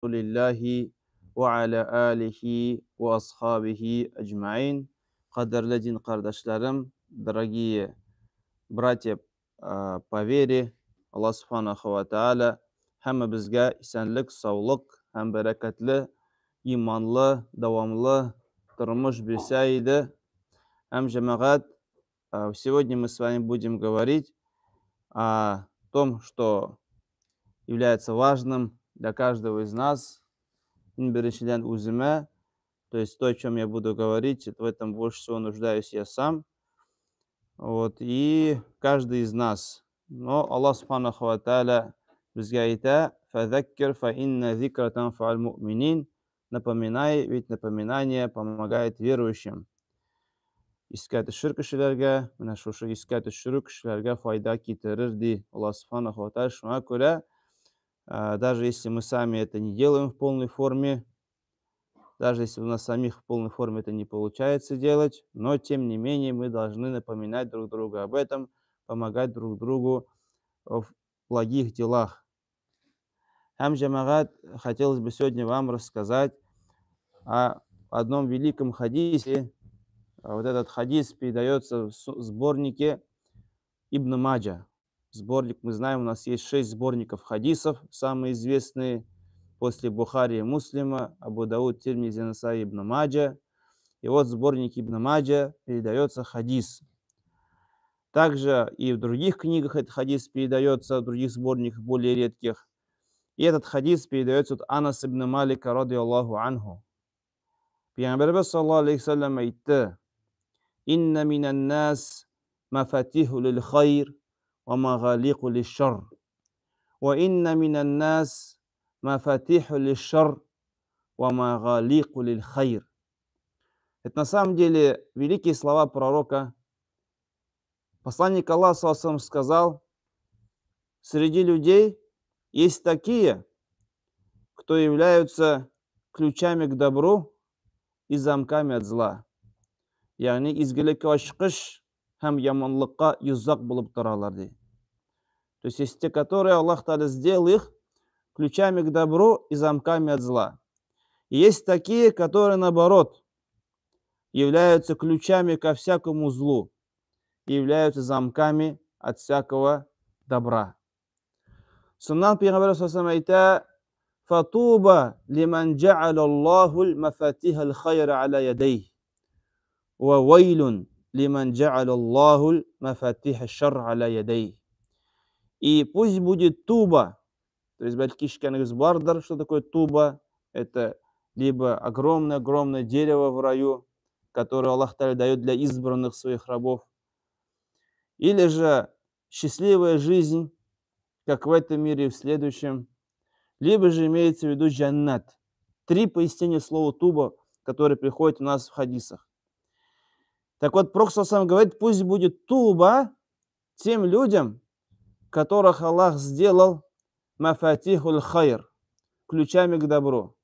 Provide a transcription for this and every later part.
Лиллахи ва аля алихи ва асхабихи аджмаин. Кадрлы дин кардашларым, дорогие братья по вере, Аллах Субханаху ва Тааля һәммәбезгә исәнлек, саулык һәм бәрәкәтле, иманлы, дәвамлы тормыш бирсә иде. Һәм җәмәгать, сегодня мы с вами будем говорить о том, что является важным для каждого из нас. Берешидян узиме, то есть то, о чем я буду говорить, в этом больше всего нуждаюсь я сам. Вот, и каждый из нас. Но Аллах Субханаху ва Тааля безгә әйтә: «Фазаккир фа инна зикра танфа'аль му'минин». Напоминай, ведь напоминание помогает верующим. Искә төшер кешеләргә, менә шушы искә төшерү кешеләргә файда китерер ди Аллах Субханаху ва Тааля. Шуңа күрә, даже если мы сами это не делаем в полной форме, даже если у нас самих в полной форме это не получается делать, но тем не менее мы должны напоминать друг другу об этом, помогать друг другу в благих делах. Һәм җәмәгать, хотелось бы сегодня вам рассказать о одном великом хадисе. Вот этот хадис передается в сборнике Ибн Маджа. Сборник, мы знаем, у нас есть 6 сборников хадисов, самые известные после Бухари и Муслима: Абу Дауд, Тирмизи, Насаи, Ибн Маджа. И вот в сборнике Ибн Маджа передается хадис. Также и в других книгах этот хадис передается, в других сборниках более редких. И этот хадис передается от Анас ибн Малика, ради Аллаху анху. Пейгамбарыбыз саллаллаху алейхи ва саллям әйтте: «Инна минан нас мафатиху лил хайр ва магалику лиш шар. Ва инна минан нас мафатиху лиш шар ва магалику лил хайр». Это на самом деле великие слова пророка. Посланник Аллаха сказал: среди людей есть такие, кто являются ключами к добру и замками от зла. Ягъни изгелеккә ачкыч һәм яманлыкка йозак булып торалар ди. То есть есть те, которые Аллах Тааля сделал их ключами к добру и замками от зла. И есть такие, которые наоборот являются ключами ко всякому злу и являются замками от всякого добра. Суннан Пейгамбар саллаллаху алейхи ва саллям әйтә: «Фатуба лиман джа'аля Аллаху аль-мафатиха аль-хайра аля ядейхи, ва вайлун лиман джа'аля Аллаху аль-мафатиха аль-шарра аля ядейхи». И пусть будет туба, то есть бәлки ишеткәнегез бардыр, что такое туба. Это либо огромное дерево в раю, которое Аллах Тааля дает для избранных своих рабов, или же счастливая жизнь, как в этом мире и в следующем, либо же имеется в виду джаннат. 3 пояснения слова туба, которые приходят у нас в хадисах. Так вот, Пророк сам говорит: пусть будет туба тем людям, которых Аллах сделал мафатихуль хайр, ключами к добру.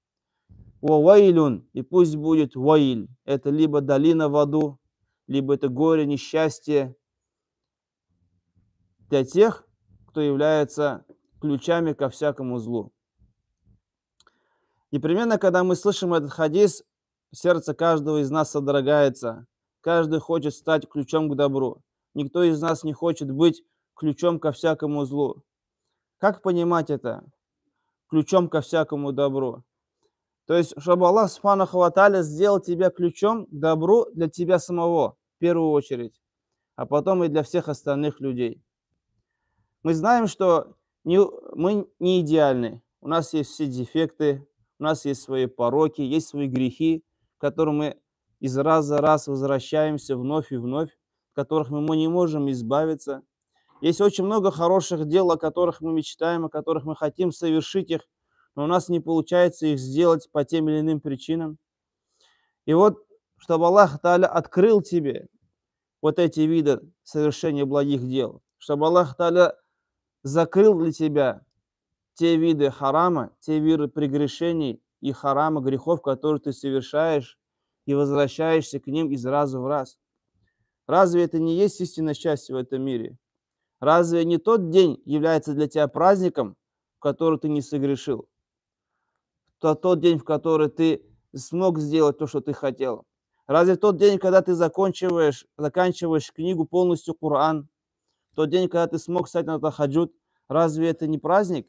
Ва вайлюн, и пусть будет вайль, это либо долина в аду, либо это горе, несчастье, для тех, кто является ключами ко всякому злу. Непременно, когда мы слышим этот хадис, сердце каждого из нас содрогается. Каждый хочет стать ключом к добру. Никто из нас не хочет быть ключом ко всякому злу. Как понимать это? Ключом ко всякому добру. То есть, чтобы Аллах Субханаху ва Тааля сделал тебя ключом к добру для тебя самого, в первую очередь, а потом и для всех остальных людей. Мы знаем, что мы не идеальны. У нас есть все дефекты, у нас есть свои пороки, есть свои грехи, к которым мы из раза в раз возвращаемся вновь и вновь, от которых мы не можем избавиться. Есть очень много хороших дел, о которых мы мечтаем, о которых мы хотим совершить их, но у нас не получается их сделать по тем или иным причинам. И вот, чтобы Аллах Тааля открыл тебе вот эти виды совершения благих дел, чтобы Аллах Тааля закрыл для тебя те виды харама, те виды прегрешений и харама, грехов, которые ты совершаешь, и возвращаешься к ним из раза в раз. Разве это не есть истинное счастье в этом мире? Разве не тот день является для тебя праздником, в который ты не согрешил? тот день, в который ты смог сделать то, что ты хотел? Разве тот день, когда ты заканчиваешь книгу полностью Коран, тот день, когда ты смог стать на тахаджуд, разве это не праздник?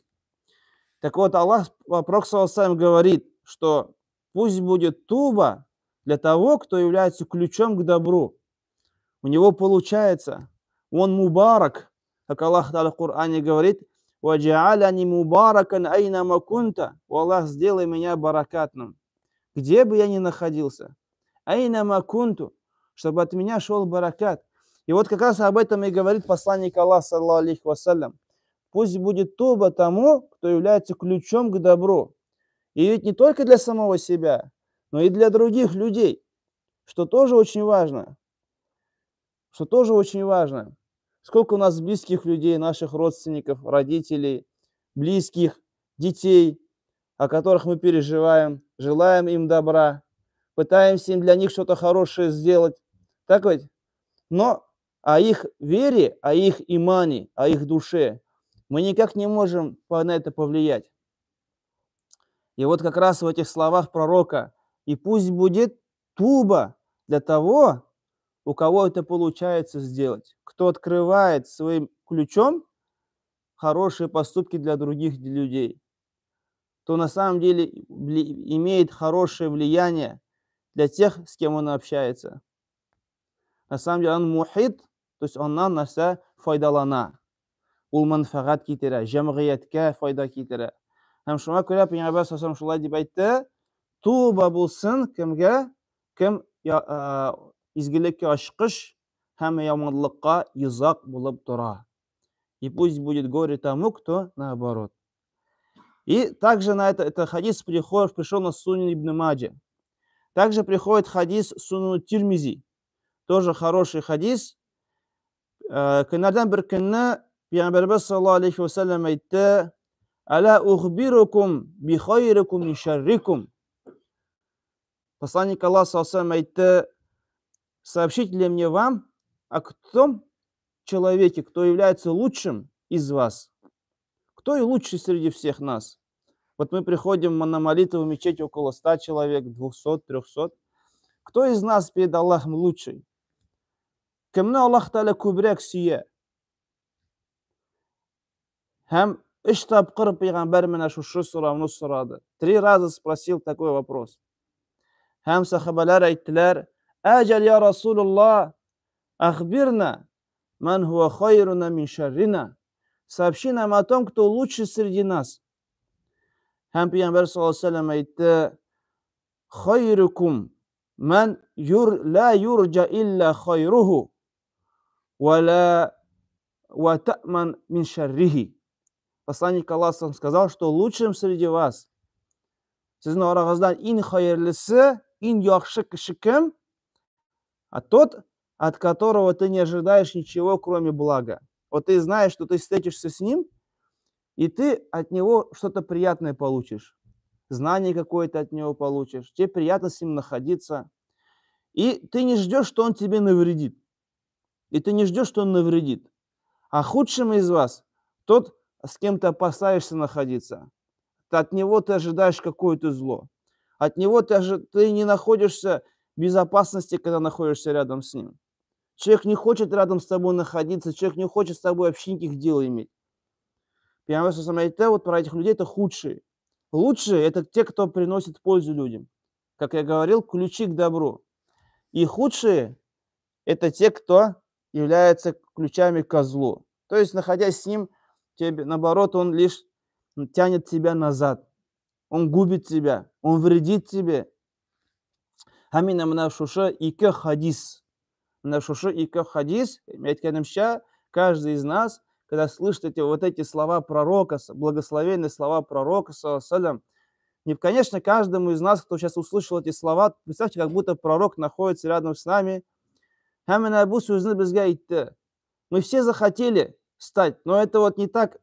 Так вот, Аллах, Пророк ﷺ говорит, что пусть будет туба для того, кто является ключом к добру. У него получается, он мубарак, как Аллах в Коране говорит, «Ваджа'аляни мубаракан айнама кунта». Аллах, сделай меня баракатным, где бы я ни находился. Айнама кунту, чтобы от меня шел баракат. И вот как раз об этом и говорит посланник Аллаха, саллаллаху алейхи вассалям. Пусть будет туба тому, кто является ключом к добру. И ведь не только для самого себя, но и для других людей, что тоже очень важно. Сколько у нас близких людей, наших родственников, родителей, близких, детей, о которых мы переживаем, желаем им добра, пытаемся им для них что-то хорошее сделать. Так ведь? Но о их вере, о их имане, о их душе мы никак не можем на это повлиять. И вот как раз в этих словах пророка: «И пусть будет туба для того, у кого это получается сделать, кто открывает своим ключом хорошие поступки для других людей, то на самом деле имеет хорошее влияние для тех, с кем он общается. На самом деле он мухит, то есть ondan нәрсә файдалана. Ул манфағат китерә, җәмгыятькә файда китерә. Һәм шуңа күрә Пәйгамбәр саллаллаху алейхи ва саллям шулай дип әйтте: туба булсын кемгә, кем изгелеккә ачкыч һәм яманлыкка йозак булып тора. И пусть будет горе тому, кто наоборот». И также на это хадис пришел на Сунан ибн Маджа. Также приходит хадис Сунан Тирмизи. Тоже хороший хадис. Көннәрдән бер көнне Пәйгамбәрбез саллаллаху алейхи ва саллям әйтте: «Аля ухбирукум би хайрикум мин шаррикум». Посланник Аллаха саллаллаху алейхи ва саллям әйтте: «Сообщите ли мне вам о том человеке, кто является лучшим из вас? Кто и лучший среди всех нас?» Вот мы приходим на молитву в мечеть, около 100 человек, 200, 300. Кто из нас перед Аллахом лучший? Кемне Аллах Та'аля күбрәк сөя? Һәм 3 тапкыр Пәйгамбәр менә шушы сорауны сорады. 3 раза спросил такой вопрос. Һәм сахабалар әйттеләр: «Аҗал я Расулуллах, ахбирна ман хуа хайруна мин шаррина». Сообщи нам о том, кто лучше среди нас. Һәм Пәйгамбәр саллаллаху алейхи ва саллям әйтте: «Хайрукум ман ла юрджа илля хайруху ва та'ман мин шаррихи». Посланник Аллаха сказал, что лучшим среди вас, сезнең арагыздан иң хайырлысы, иң яхшы кеше кем? А тот, от которого ты не ожидаешь ничего, кроме блага. Вот ты знаешь, что ты встретишься с ним, и ты от него что-то приятное получишь. Знание какое-то от него получишь. Тебе приятно с ним находиться. И ты не ждешь, что он тебе навредит. А худшим из вас тот, с кем ты опасаешься находиться. От него ты ожидаешь какое-то зло. От него ты не находишься в безопасности, когда находишься рядом с ним. Человек не хочет рядом с тобой находиться, человек не хочет с тобой общеньких дел иметь. Пәйгамбәр саллаллаху алейхи ва саллям, вот про этих людей это худшие. Лучшие это те, кто приносит пользу людям. Как я говорил, ключи к добру. И худшие это те, кто являются ключами к злу. То есть, находясь с ним, тебе, наоборот, он лишь тянет тебя назад. Он губит тебя, он вредит тебе. Амина мына шушы ике хадис. Әйткәнемчә, каждый из нас, когда слышит эти слова пророка, благословенные слова пророка, конечно, каждому из нас, кто сейчас услышал эти слова, представьте, как будто пророк находится рядом с нами. Мы все захотели стать, но это вот не так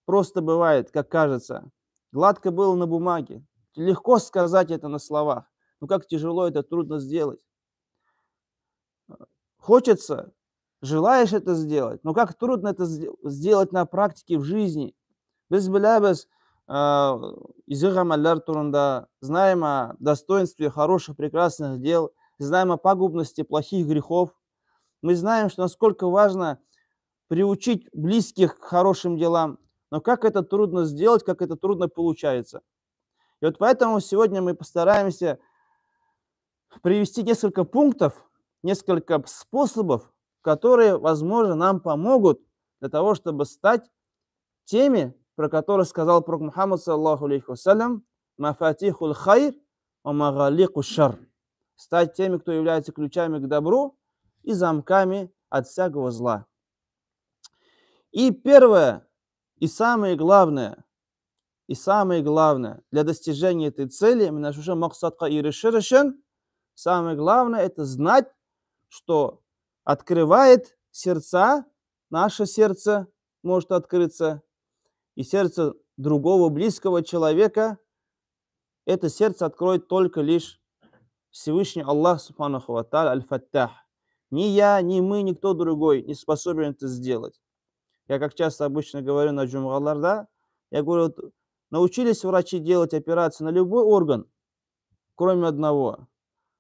просто бывает, как кажется. Гладко было на бумаге. Легко сказать это на словах, но как тяжело это трудно сделать. Хочется, желаешь это сделать, но как трудно это сделать на практике в жизни. Без из их амаллар турында, знаем о достоинстве хороших, прекрасных дел, знаем о пагубности плохих грехов. Мы знаем, что насколько важно приучить близких к хорошим делам, но как это трудно сделать, как это трудно получается. И вот поэтому сегодня мы постараемся привести несколько пунктов, несколько способов, которые, возможно, нам помогут для того, чтобы стать теми, про которые сказал пророк Мухаммад, саллаху алейхи вассалям, мафатихул хайр ва магалику шар. Стать теми, кто является ключами к добру и замками от всякого зла. И первое, и самое главное для достижения этой цели, самое главное это знать, что открывает сердца, наше сердце может открыться, и сердце другого близкого человека, это сердце откроет только лишь Всевышний Аллах Субханаху ва Тааля Аль-Фаттах. Ни я, ни мы, никто другой не способен это сделать. Я как часто обычно говорю на джумгаларда, я говорю, вот, научились врачи делать операции на любой орган, кроме одного.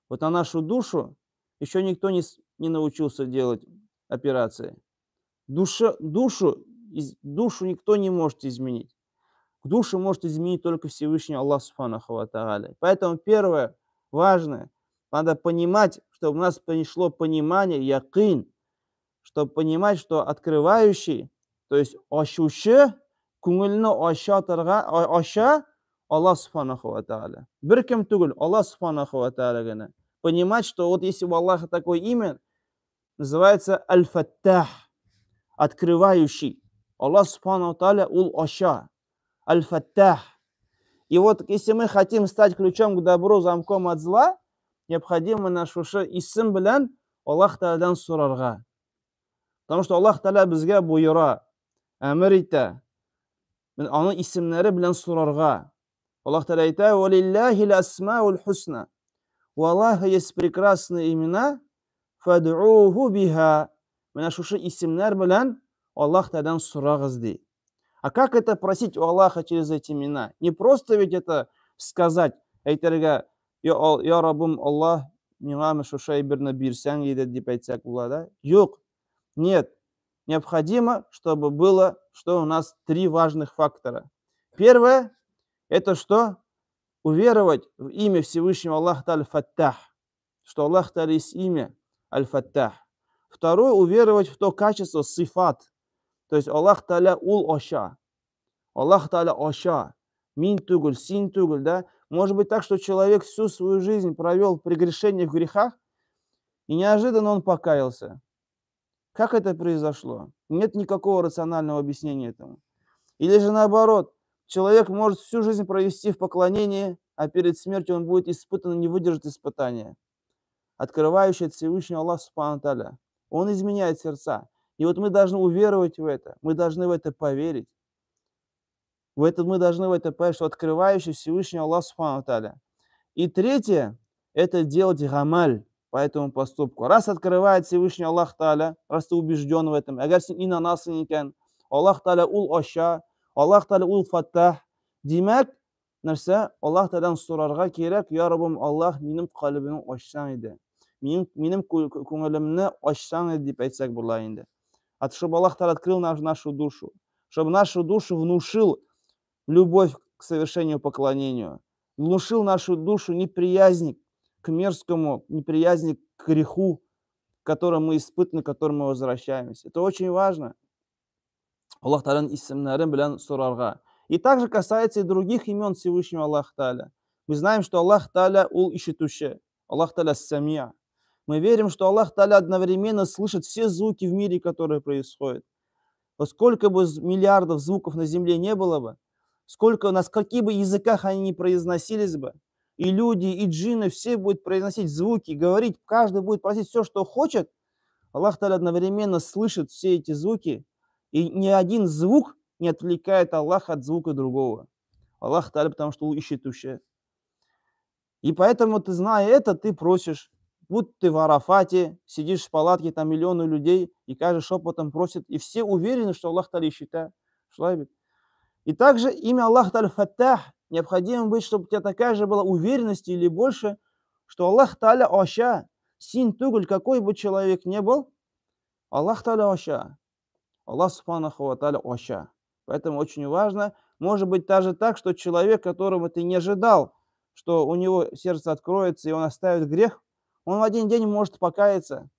Вот на нашу душу еще никто не научился делать операции. Душу никто не может изменить. Душу может изменить только Всевышний Аллах Субханаху ва Тааля. Поэтому первое, важное, надо понимать, чтобы у нас пришло понимание, якин, чтобы понимать, что открывающий, то есть ошушы, күңелне аша Аллах Субханаху ва Тааля. Бир кем түгел, Аллах Субханаху ва Тааля гына. Понимать, что вот если у Аллаха такое имя, называется Аль-Фаттах, открывающий. Аллах Субханаху ва Тааля ул аша, Аль-Фаттах. И вот если мы хотим стать ключом к добру, замком от зла, необходимо наш уша исм белән Аллах Таалядан сурарга. Потому что Аллах Тааля безгә буйыра, әмер итә. Аның исемнәре белән сурарга. Аллах Тааля әйтә: «Валиллахи л-асмаул хусна». У Аллаха есть прекрасные имена, фад'уху биха. Менә шушы исемнәр белән Аллах Таалядан сурагыз ди. А как это просить у Аллаха через эти имена? Не просто ведь это сказать, әйтергә: «Я Раббым Аллах, миңа шушы әйберне бирсәң иде» дип әйтсәк була да? Юк. Нет. Необходимо, чтобы было, что у нас три важных фактора. Первое, это что? Уверовать в имя Всевышнего Аллаха Аль-Фаттах, что Аллах Тааля есть имя Аль-Фаттах. Второе, уверовать в то качество сифат, то есть Аллах Тааля ул аша. Аллах Тааля аша. Мин тугуль, син тугуль, да? Может быть так, что человек всю свою жизнь провел в прегрешениях, в грехах, и неожиданно он покаялся. Как это произошло? Нет никакого рационального объяснения этому. Или же наоборот, человек может всю жизнь провести в поклонении, а перед смертью он будет испытан, не выдержит испытания. Открывающий от Всевышнего Аллаха Субхану Тааля. Он изменяет сердца. И вот мы должны уверовать в это, мы должны в это поверить. Мы должны в это поверить, что открывающий Всевышний Аллах Субхану Тааля. И третье, это делать гамаль по этому поступку. Раз открывает Всевышний Аллах Тааля, раз ты убежден в этом, агар сен инанасың икән, Аллах Тааля ул аша, Аллах Тааля ул фаттах, демәк, нәрсә, Аллах Таалядан сорарга кирәк: «Я Раббым Аллах, минем калбымны ачсаң иде, минем күңелемне ачсаң иде» дип әйтсәк була инде. Чтобы Аллах Тааля открыл нашу душу, чтобы нашу душу внушил любовь к совершению поклонению, внушил нашу душу неприязнь к мерзкому, неприязнь к греху, которым мы испытаны, к которому мы возвращаемся. Это очень важно. Аллах Таалян исемнәрен белән сурарга. И также касается и других имен Всевышнего Аллаха Тааля. Мы знаем, что Аллах Тааля ул ишитуши, Аллах Тааля самия. Мы верим, что Аллах Тааля одновременно слышит все звуки в мире, которые происходят. Вот сколько бы миллиардов звуков на земле не было бы, сколько, на каких бы языках они ни произносились бы, и люди, и джинны, все будут произносить звуки, говорить, каждый будет просить все, что хочет, Аллах Тааля одновременно слышит все эти звуки, и ни один звук не отвлекает Аллаха от звука другого. Аллах Тааля, потому что ищет душе. И поэтому, ты, зная это, ты просишь, будь ты в Арафате, сидишь в палатке, там миллионы людей, и каждый шепотом просит, и все уверены, что Аллах Тааля ищет. И также имя Аллах Аль-Фаттах необходимо быть, чтобы у тебя такая же была уверенность или больше, что Аллах Та'аля Аша, син тугуль, какой бы человек ни был, Аллах Та'аля Аша, Аллах Субханаху ва Та'аля Аша. Поэтому очень важно, может быть даже так, что человек, которого ты не ожидал, что у него сердце откроется и он оставит грех, он в один день может покаяться.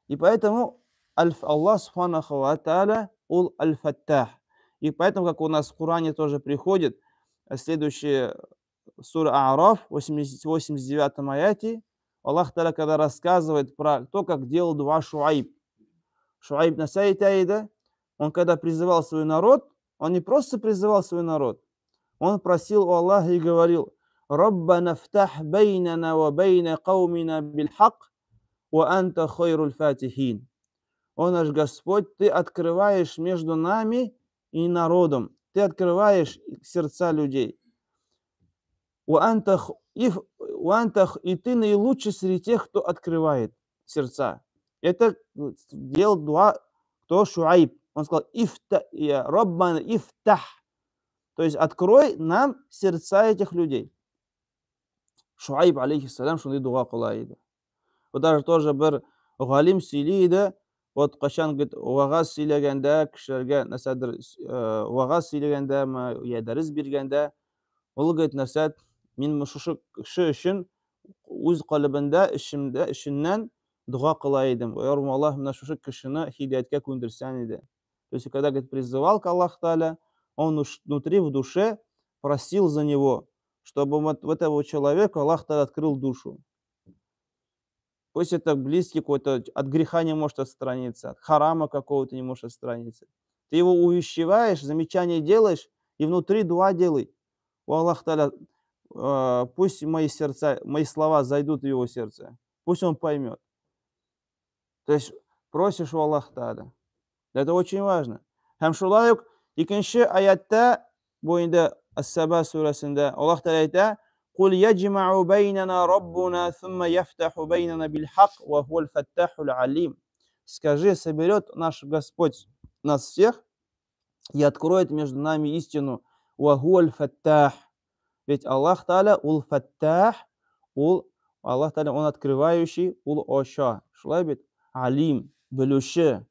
И поэтому Аллах Субханаху ва Та'аля Ул Аль-Фаттах. И поэтому, как у нас в Коране тоже приходит, следующая сура Аараф, 89 аяте, Аллах Та'аля, когда рассказывает про то, как делал дуа Шуайб. Шуайб на сайте Аида, он когда призывал свой народ, он не просто призывал свой народ, он просил у Аллаха и говорил: «Раббана фтах бейнана ва бейна каумина бильхак, ва анта хайруль фатихин». О наш Господь, Ты открываешь между нами и народом, Ты открываешь сердца людей. И Ты наилучший среди тех, кто открывает сердца. Это делал дуа кто? Шуайб. Он сказал: Раббана ифтах. То есть открой нам сердца этих людей. Шуайб, алейхиссалям, шундай дуа кылайды. Вот даже тоже бір ғалим сөйлейді, вот қашан уағаз сөйлегенде, кішілерге нәрседір уағаз сөйлегенде, я дәріс бергенде, ол нәрсе мен мұшы кіші үшін өз қалыбында ішімнен дуа қылайдым. Аллах мына шушы кішіні хидаятқа көндірсен еді. То есть, когда призывал к Аллаху Та'аля, он внутри, в душе просил за него, чтобы вот этого человека Аллах Та'аля открыл душу. Пусть это близкий какой-то, от греха не может отстраниться, от харама какого-то не может отстраниться. Ты его увещеваешь, замечание делаешь, и внутри дуа делай. О Аллах Та'аля, пусть мои слова зайдут в его сердце, пусть он поймет. То есть просишь у Аллаха Та'аля. Это очень важно. Һәм шулай ук икенче аятта буенда Ас-Саба сурасында Аллаһ Та'аля әйтә: «Кул яджмау байнана раббуна сумма яфтаху байнана бильхак ва хуаль фаттахуль алим». Скажи, соберет наш Господь нас всех и откроет между нами истину. Ва хуаль фаттах. Ведь Аллах Та'аля ул фаттах, Аллах Та'аля он открывающий, ул оша. Шулай бит? Алим, білуші.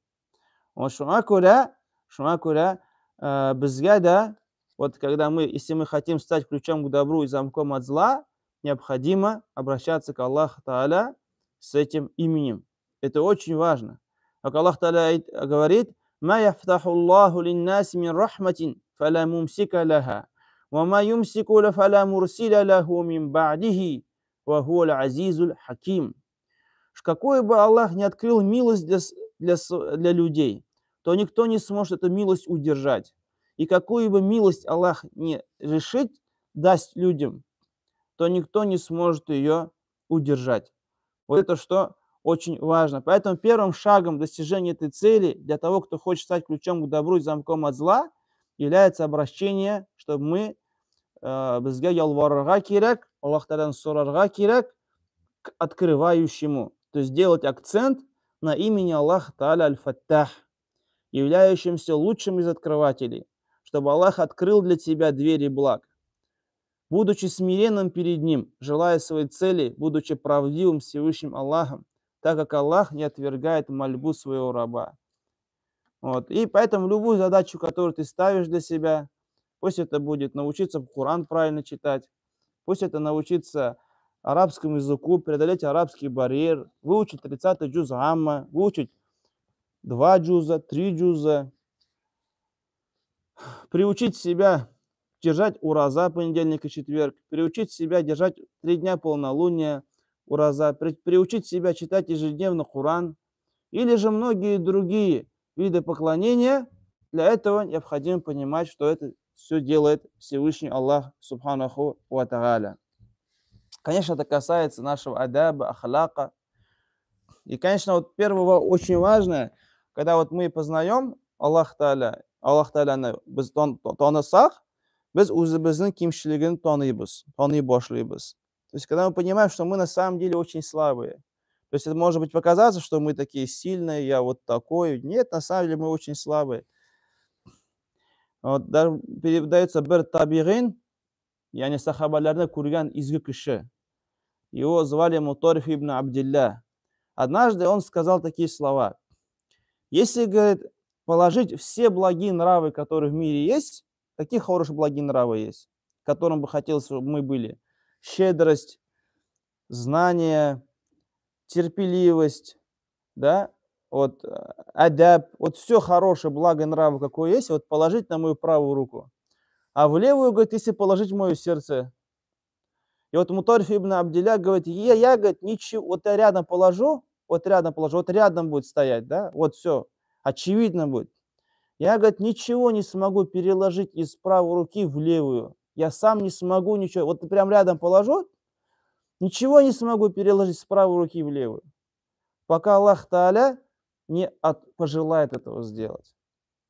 Шуңа күрә безгә дә, вот если мы хотим стать ключом к добру и замком от зла, необходимо обращаться к Аллаху Та'аля с этим именем. Это очень важно. Как Аллах Та'аля говорит: «Ма яфтаху Аллаху линнаси мин рахматин, фаля мумсика лаха, ва ма юмсику фаля мурсиля лаху мин ба'дихи, ва хуаль азизуль хаким». Какой бы Аллах не открыл милость для людей, то никто не сможет эту милость удержать. И какую бы милость Аллах не решит даст людям, то никто не сможет ее удержать. Вот это что очень важно. Поэтому первым шагом достижения этой цели для того, кто хочет стать ключом к добру и замком от зла, является обращение, чтобы мы безгә ялварырга кирәк, Аллах Та'алядан сорарга кирәк, к открывающему. То есть делать акцент на имени Аллаха Та'аля Аль-Фаттах, являющимся лучшим из открывателей, чтобы Аллах открыл для тебя двери благ. Будучи смиренным перед Ним, желая своей цели, будучи правдивым Всевышним Аллахом, так как Аллах не отвергает мольбу своего раба. Вот. И поэтому любую задачу, которую ты ставишь для себя, пусть это будет научиться Коран правильно читать, пусть это научиться арабскому языку, преодолеть арабский барьер, выучить 30-й джуз Амма, выучить 2 джуза, 3 джуза, приучить себя держать ураза понедельник и четверг, приучить себя держать 3 дня полнолуния ураза, приучить себя читать ежедневно Коран, или же многие другие виды поклонения. Для этого необходимо понимать, что это все делает Всевышний Аллах Субханаху ва Тааля. Конечно, это касается нашего адаба, ахлака. И, конечно, вот первого очень важно, когда вот мы познаем Аллах Та'аляны біз танысақ, біз өзіміздің кемшілігін таный башлайбыз. То есть, когда мы понимаем, что мы на самом деле очень слабые. То есть, это может быть показаться, что мы такие сильные, я вот такой. Нет, на самом деле мы очень слабые. Вот даже передается бир табигин, яни сахабаларны курган изгы киши. Его звали Мутариф ибн Абдилля. Однажды он сказал такие слова. Если, говорит, положить все благие нравы, которые в мире есть, какие хорошие благие нравы есть, которым бы хотелось, чтобы мы были? Щедрость, знание, терпеливость, да, вот адаб, вот все хорошее, благо нравы, какое есть, вот положить на мою правую руку. А в левую, говорит, если положить в мое сердце. И вот Мутариф ибн Абдилля говорит, я, говорит, ничего, вот я рядом положу, вот рядом будет стоять, да, вот все, очевидно будет. Я, говорит, ничего не смогу переложить из правой руки в левую. Я сам не смогу ничего. Вот прям рядом положу, ничего не смогу переложить с правой руки в левую. Пока Аллах Тааля не пожелает этого сделать.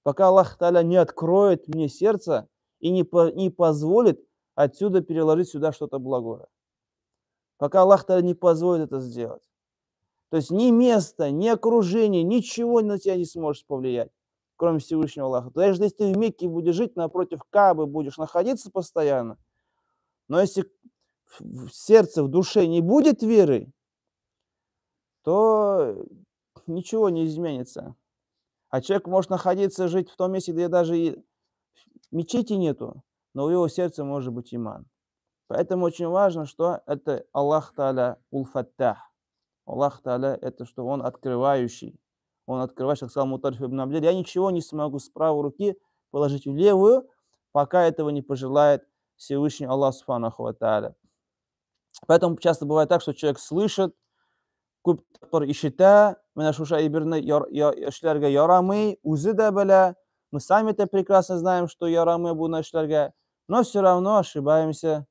Пока Аллах Тааля не откроет мне сердце и не позволит отсюда переложить сюда что-то благое. Пока Аллах Тааля не позволит это сделать. То есть ни место, ни окружение, ничего на тебя не сможет повлиять, кроме Всевышнего Аллаха. Даже если ты в Мекке будешь жить, напротив Каабы будешь находиться постоянно, но если в сердце, в душе не будет веры, то ничего не изменится. А человек может находиться, жить в том месте, где даже и мечети нету, но у его сердца может быть иман. Поэтому очень важно, что это Аллах Тааля уль-Фаттах. Аллах Тааля это что он открывающий. Он открывающий, как сказал Мутариф ибн Абдилля, я ничего не смогу с правой руки положить в левую, пока этого не пожелает Всевышний Аллах Субханаху ва Тааля. Поэтому часто бывает так, что человек слышит, күп тапкыр ишетә, менә шушы әйберне эшләргә ярамый, үзе дә белә, мы сами-то прекрасно знаем, что ярамый буны эшләргә, но все равно ошибаемся,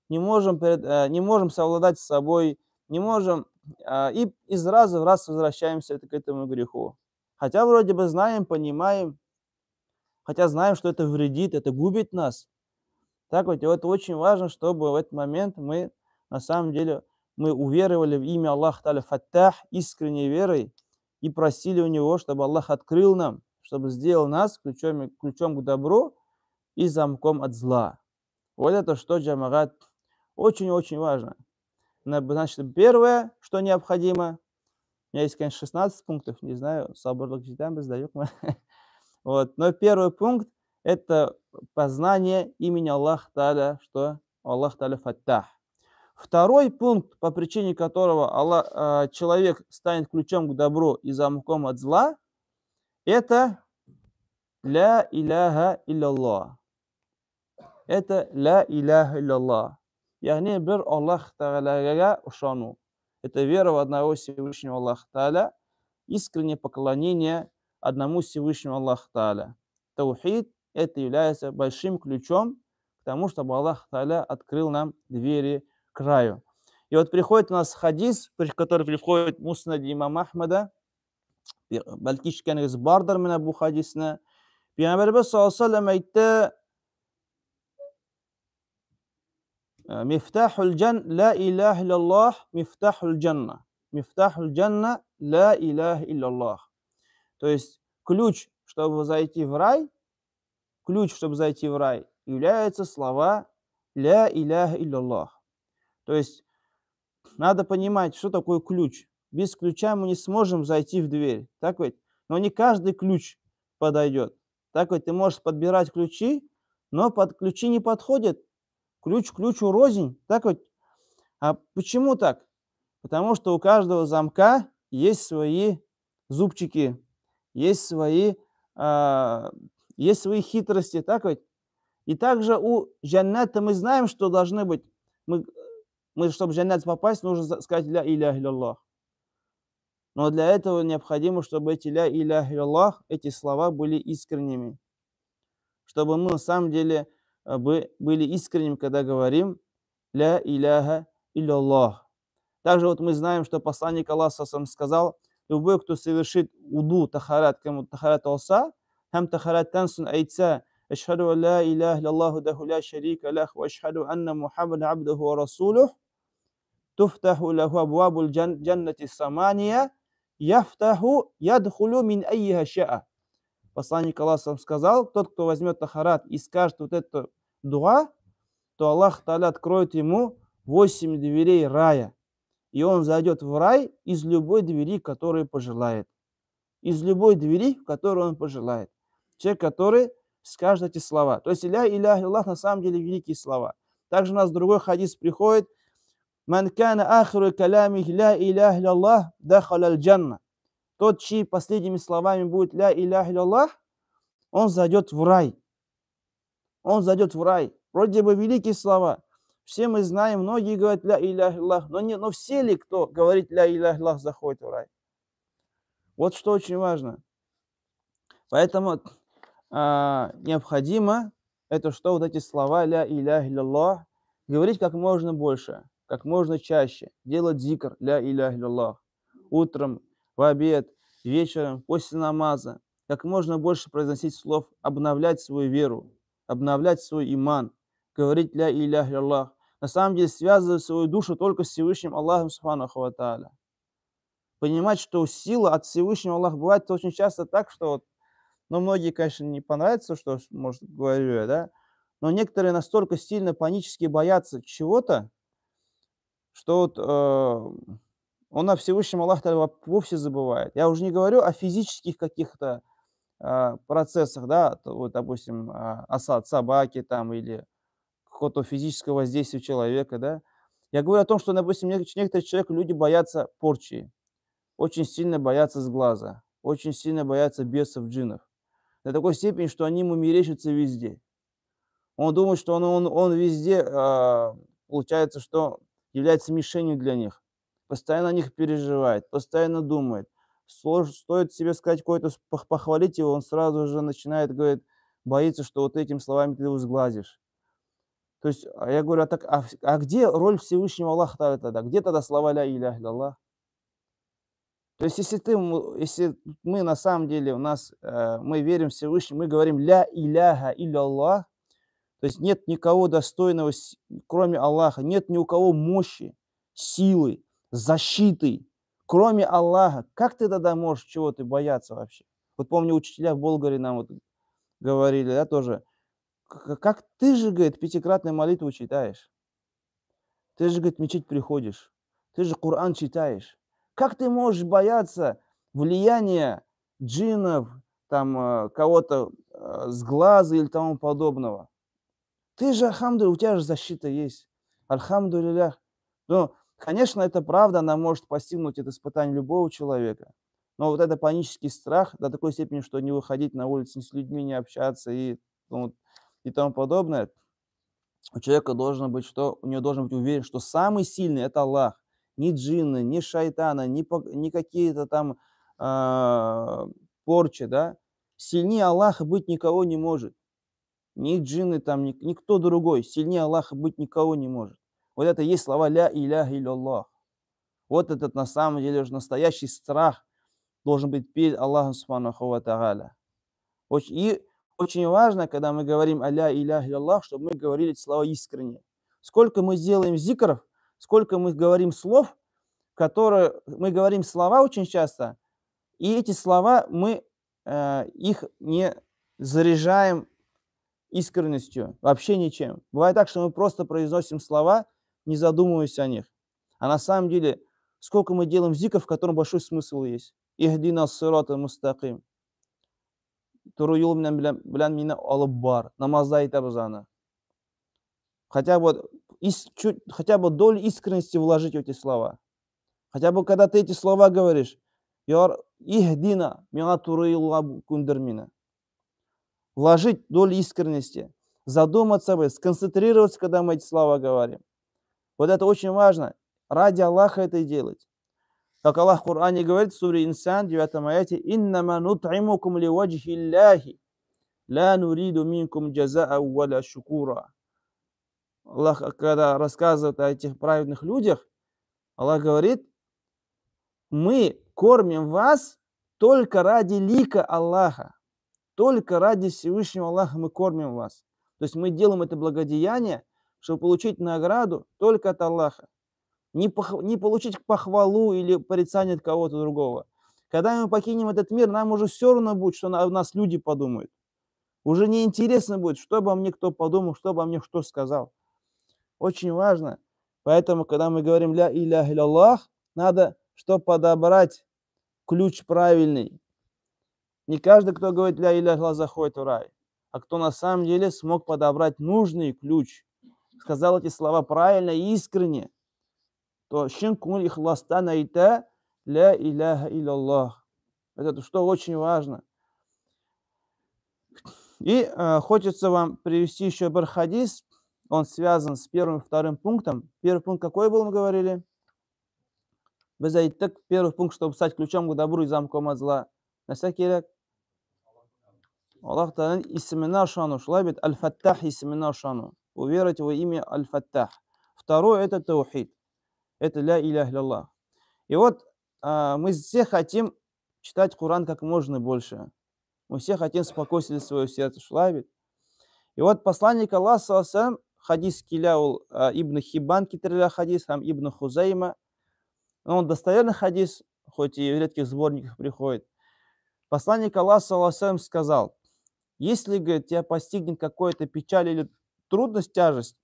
не можем совладать с собой, не можем, и из раза в раз возвращаемся к этому греху. Хотя вроде бы знаем, понимаем, хотя знаем, что это вредит, это губит нас. Так вот, и это очень важно, чтобы в этот момент мы на самом деле мы уверовали в имя Аллаха Тааля Фаттах искренней верой и просили у Него, чтобы Аллах открыл нам, чтобы сделал нас ключом к добру и замком от зла. Вот это что, джамагат, очень-очень важно. Значит, первое, что необходимо, у меня есть, конечно, 16 пунктов, не знаю, соборлык житам сдаёт. Вот, но первый пункт – это познание имени Аллаха Тааля, что Аллах Тааля Фаттах. Второй пункт, по причине которого человек станет ключом к добру и замком от зла, это ля иляха илляллах. Это ля иляха илляллах. Яни бир Аллах Тааляга ушану. Это вера в одного Всевышнего Аллаха Тааля, искреннее поклонение одному Всевышнему Аллаху Тааля. Таухид – это является большим ключом к тому, чтобы Аллах Тааля открыл нам двери к раю. И вот приходит у нас хадис, который приходит в Муснаде имама Ахмада, бәлки ишеткәнегез бардыр менә бу хадисны. Пәйгамбәрбез саллаллаху алейхи ва саллям әйтте: Мифтахул джан ла илаха илляллах, мифтахул джанна. Мифтахул джанна ла илаха илляллах. То есть ключ, чтобы зайти в рай, являются слова ля иляха илляллах. То есть надо понимать, что такое ключ. Без ключа мы не сможем зайти в дверь. Так ведь? Но не каждый ключ подойдет. Так ведь? Ты можешь подбирать ключи, но под ключи не подходят. Ключ ключу рознь. Так ведь? А почему так? Потому что у каждого замка есть свои зубчики, есть свои хитрости. Так ведь? И также у джанната мы знаем, что должны быть. Мы, чтобы в джаннат попасть, нужно сказать ля иляха илляллах. Но для этого необходимо, чтобы эти ля иляха илляллах, эти слова были искренними. Чтобы мы на самом деле были искренними, когда говорим ля иляха илляллах. Также вот мы знаем, что посланник Аллаха сказал, любой, кто совершит уду, тахарат, кому тахарат алса, хам тахарат тансун айца, ашхаду ла иляха илляллаху даху ля шарика лах, ва ашхаду анна Мухаммад абдуху ва расулух, туфтаху лаху абвабул джаннати самания, яфтаху ядхулу мин айиха ша'a. Посланник Аллаха сказал, тот, кто возьмет тахарат и скажет вот это дуа, то Аллах Та'аля откроет ему 8 дверей рая. И он зайдет в рай из любой двери, которую пожелает. Из любой двери, в которую он пожелает. Человек, который скажет эти слова. То есть ля иляха илляллах на самом деле великие слова. Также у нас другой хадис приходит. Ман кана ахиру калямих ля иляха илляллах дахаля аль-джанна. Тот, чьи последними словами будет ля иляха илляллах, он зайдет в рай. Он зайдет в рай. Вроде бы великие слова. Все мы знаем, многие говорят ля иляха илляллах, но все ли, кто говорит ля иляха илляллах, заходит в рай? Вот что очень важно. Поэтому необходимо это что вот эти слова ля иляха илляллах говорить как можно больше, как можно чаще, делать зикр ля иляха илляллах утром, в обед, вечером, после намаза, как можно больше произносить слов, обновлять свою веру, обновлять свой иман, говорить ля иляха илляллах. На самом деле связывать свою душу только с Всевышним Аллахом Субханаху ва Тааля. Понимать, что сила от Всевышнего Аллаха бывает очень часто так, что вот, но многие, конечно, не понравится, что, может, говорю я, да, но некоторые настолько сильно панически боятся чего-то, что вот он о Всевышнем Аллахе вовсе забывает. Я уже не говорю о физических каких-то процессах, да, вот, допустим, от собаки там или какого-то физического воздействия человека, да. Я говорю о том, что, допустим, некоторые человек, люди боятся порчи, очень сильно боятся сглаза, очень сильно боятся бесов, джиннов. До такой степени, что они ему мерещатся везде. Он думает, что он везде, получается, что является мишенью для них. Постоянно о них переживает, постоянно думает. Стоит себе сказать какое-то, похвалить его, он сразу же начинает, говорит, боится, что вот этими словами ты его сглазишь. То есть, я говорю, где роль Всевышнего Аллаха тогда? Где тогда слова ля иляха илляллах? То есть, если мы на самом деле, мы верим в Всевышнего, мы говорим ля иляха илляллах, то есть нет никого достойного, кроме Аллаха, нет ни у кого мощи, силы, защиты, кроме Аллаха. Как ты тогда можешь чего-то бояться вообще? Вот помню, учителя в Болгарии нам вот говорили, да, тоже, как ты же, говорит, пятикратную молитву читаешь, ты же, говорит, в мечеть приходишь, ты же Коран читаешь. Как ты можешь бояться влияния джиннов, там, кого-то с глаза или тому подобного? Ты же, альхамдулилля, у тебя же защита есть. Альхамдулиллях. Ну, конечно, это правда, она может постигнуть это испытание любого человека. Но вот это панический страх до такой степени, что не выходить на улицу, ни с людьми не общаться и тому подобное, у человека должен быть, у него должен быть уверен, что самый сильный – это Аллах. Ни джинны, ни шайтана, ни какие-то там порчи, да. Сильнее Аллаха быть никого не может. Ни джинны там, никто другой. Сильнее Аллаха быть никого не может. Вот это и есть слова ля иляха илляллах. Вот этот на самом деле уже настоящий страх должен быть перед Аллахом Субханаху ва Тааля. И очень важно, когда мы говорим ля иляха илляллах, чтобы мы говорили эти слова искренне. Сколько мы делаем зикров, сколько мы говорим слов, мы говорим слова очень часто, и эти слова мы их не заряжаем искренностью, вообще ничем. Бывает так, что мы просто произносим слова, не задумываясь о них. А на самом деле, сколько мы делаем зикров, в котором большой смысл есть. Ихдина сирата мустақим. Туру юл белян мина алып бар. Намазда айтабыз аны. Хотя бы долю искренности вложить в эти слова. Хотя бы когда ты эти слова говоришь, ихдина мина туру юл кундермина. Вложить долю искренности, задуматься об этом, сконцентрироваться, когда мы эти слова говорим. Вот это очень важно. Ради Аллаха это и делать. Как Аллах в Коране говорит в суре Инсан, 9 аяте, «Иннама нут'имукум ли ваджхи Аллахи, ла нуриду минкум джаза'a валя шукура». Аллах, когда рассказывает о этих праведных людях, Аллах говорит, мы кормим вас только ради лика Аллаха. Только ради Всевышнего Аллаха мы кормим вас. То есть мы делаем это благодеяние, чтобы получить награду только от Аллаха. Не получить похвалу или порицание от кого-то другого. Когда мы покинем этот мир, нам уже все равно будет, что о нас люди подумают. Уже неинтересно будет, что обо мне кто подумал, что обо мне кто сказал. Очень важно. Поэтому, когда мы говорим «Ля иляха илlalлах», надо что подобрать ключ правильный. Не каждый, кто говорит «Ля иляха илlalлах», заходит в рай, а кто на самом деле смог подобрать нужный ключ, сказал эти слова правильно и искренне, то «Шин кун ихластан айта ля иляха илlalлах». Это что очень важно. И хочется вам привести еще один хадис. Он связан с первым и вторым пунктом. Первый пункт какой был, мы говорили? Biz aytdik, первый пункт, чтобы стать ключом к добру и замком от зла. Нәрсә кирәк? Аллах Тааланың исеменә ышану. Шулай бит, Аль-Фаттах исеменә ышану. Уверовать в его имя Аль-Фаттах. Второе – это таухид. Это ля иляха илlalлах. И вот мы все хотим читать Коран как можно больше. Мы все хотим спокойствия свое сердце. Шулай бит. И вот посланник Аллаха, саллаллаху алейхи ва саллям, хадис киля ул Ибн Хиббан китерилә хадис, хам Ибн Хузайма. Он достоверный хадис, хоть и в редких сборниках приходит. Посланник Аллаха, саллаллаху алейхи ва саллям, сказал: если, говорит, тебя постигнет какая-то печаль или трудность, тяжесть,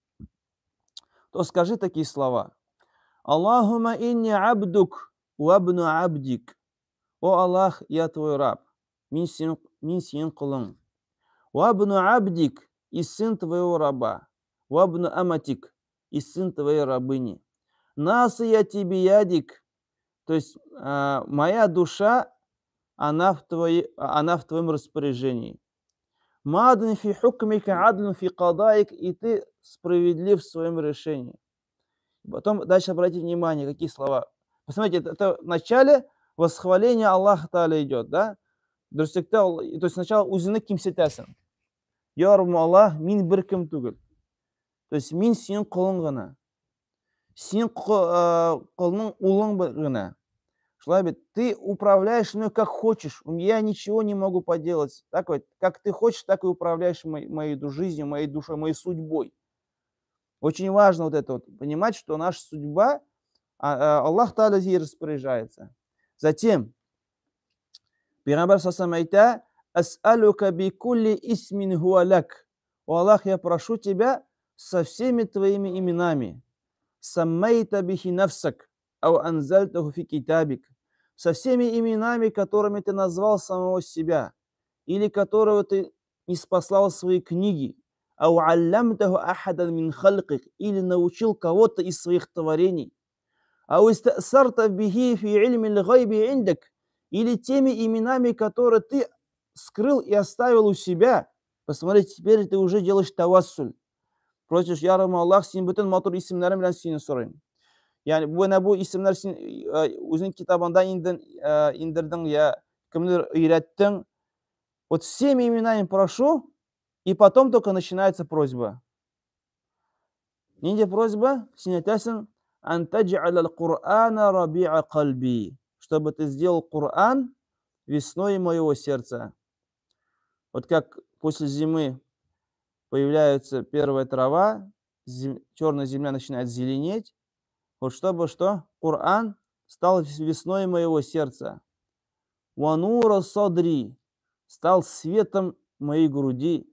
то скажи такие слова: Аллахума инни абдук вабну абдик. О Аллах, я твой раб, мин син кулың. Вабну абдик, и сын твоего раба. Вабну аматик, и сын твоей рабыни. Насияти биядик, то есть моя душа, она в твоем распоряжении. Мадн фи хукмика адлн фи кадаик, и ты справедлив в своем решении. Потом дальше обратите внимание, какие слова. Посмотрите, это в начале восхваления Аллаха Тааля идет, да? То есть сначала узины кимсетесен. Ярму Аллах мин бирким тугл. То есть мин син кулың гына. Син кулның улың гына. Шулай бит, ты управляешь мной как хочешь. Я ничего не могу поделать. Так вот, как ты хочешь, так и управляешь моей жизнью, моей душой, моей судьбой. Очень важно вот это вот, понимать, что наша судьба, Аллах Тааля ей распоряжается. Затем, Пейгамбар саллаллаху алейхи ва саллям айтта: «Ас'алука би кулли исмин хуа лак». О Аллах, я прошу тебя со всеми твоими именами. Саммайта бихи нафсак, ау анзальтаху фи китабик. Со всеми именами, которыми ты назвал самого себя, или которого ты ниспослал в свои книги, ау аллямтаху ахадан мин халкик, или научил кого-то из своих творений, ау истасарта бихи фи ильми лгайби индак, или теми именами, которые ты скрыл и оставил у себя. Посмотрите, теперь ты уже делаешь тавассуль. Просишь: я Аллах, син бүтін матур исемләрем белән сине сорыйм. Yani bu isimler uzun kitabında indirdin ya кемдер öğrettin. Вот всеми именами прошу, и потом только начинается просьба. Нинди просьба? Син айтасың: антадж'аля аль-Кур'ана раби'a кальби, чтобы ты сделал Коран весной моего сердца. Вот как после зимы появляется первая трава, черная земля начинает зеленеть. Вот чтобы что? Коран стал весной моего сердца. Ванура садри, стал светом моей груди.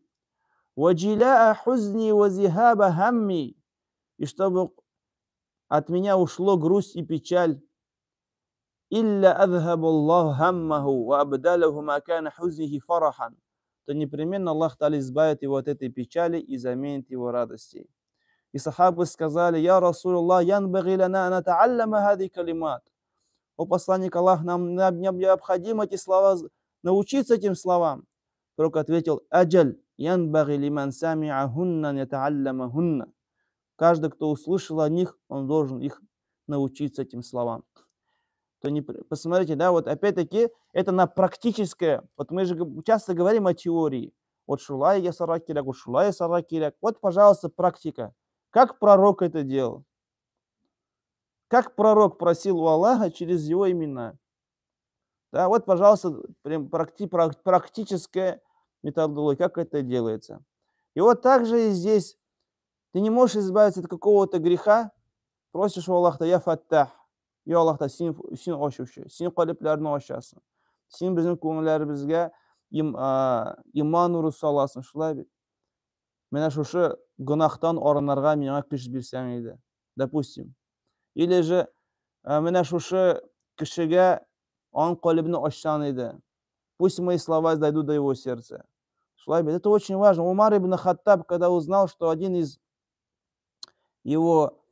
Ваджиляа хузни вазихаба хамми, и чтобы от меня ушло грусть и печаль. Илля адхабаллаху хаммаху ва абдалаху макана хузнихи фарахан, то непременно Аллах Та'аля избавит его от этой печали и заменит его радостей. И сахабы сказали: я Расулуллах, янбаги лана ана та'аллама хади калимат. О посланник Аллах, нам необходимо эти слова, научиться этим словам. Пророк ответил: аджаль янбаги лиман сами'ахунна ята'алламахунна. Каждый, кто услышал о них, он должен их научиться этим словам. То не, посмотрите, да, вот опять-таки это на практическое. Вот мы же часто говорим о теории. Вот шулай ясара киряк, вот шулай ясара киряк. Вот, пожалуйста, практика. Как пророк это делал? Как пророк просил у Аллаха через его имена? Да, вот, пожалуйста, прям практическая методология, как это делается. И вот также и здесь. Ты не можешь избавиться от какого-то греха, просишь у Аллаха: я фаттах, Ey Allohda sen uchun ochuvchi, sen qalblarni ochasan. Sen bizning ko'ngillarimizga iymon nuri solasan, shulay bit. Mana shu gunohdan orinarga menga kuch bersang edi. Допустим. Или же mana shu kishiga он qalbini ochsan edi. Пусть мои слова дойдут до его сердца. Шулай бит. Это очень важно. Умар ибн Хаттаб, когда узнал, что один из его,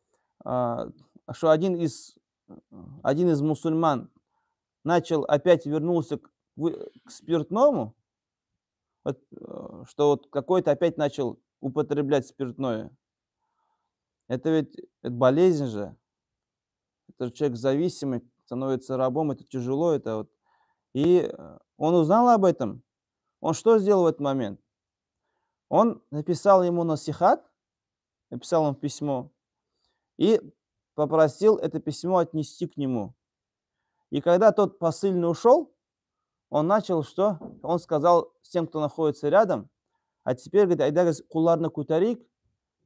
что один из мусульман начал опять вернулся к спиртному, что вот какой-то опять начал употреблять спиртное. Это ведь болезнь же. Это человек зависимый, становится рабом, это тяжело, это вот. И он узнал об этом. Он что сделал в этот момент? Он написал ему насихат, написал ему письмо и попросил это письмо отнести к нему. И когда тот посыльный ушел, он начал что? Он сказал тем, кто находится рядом, а теперь, говорит, айда куларны кутарик,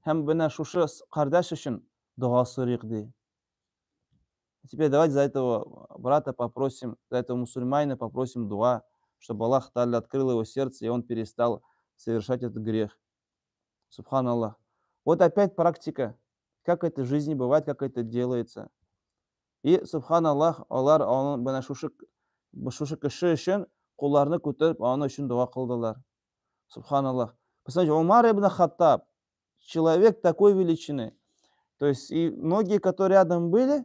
хам бина шушы кардаш үшін дуа сурик ди. Теперь давайте за этого брата попросим, за этого мусульманина попросим дуа, чтобы Аллах Та'аля открыл его сердце, и он перестал совершать этот грех. Субханаллах. Вот опять практика, как это в жизни бывает, как это делается. И, субханаллах, олар бана шушы кіші үшін құларны көтеріп, оны үшін дуа қылдылар. Субханаллах. Посмотрите, Умар ибн Хаттаб, человек такой величины. То есть и многие, которые рядом были,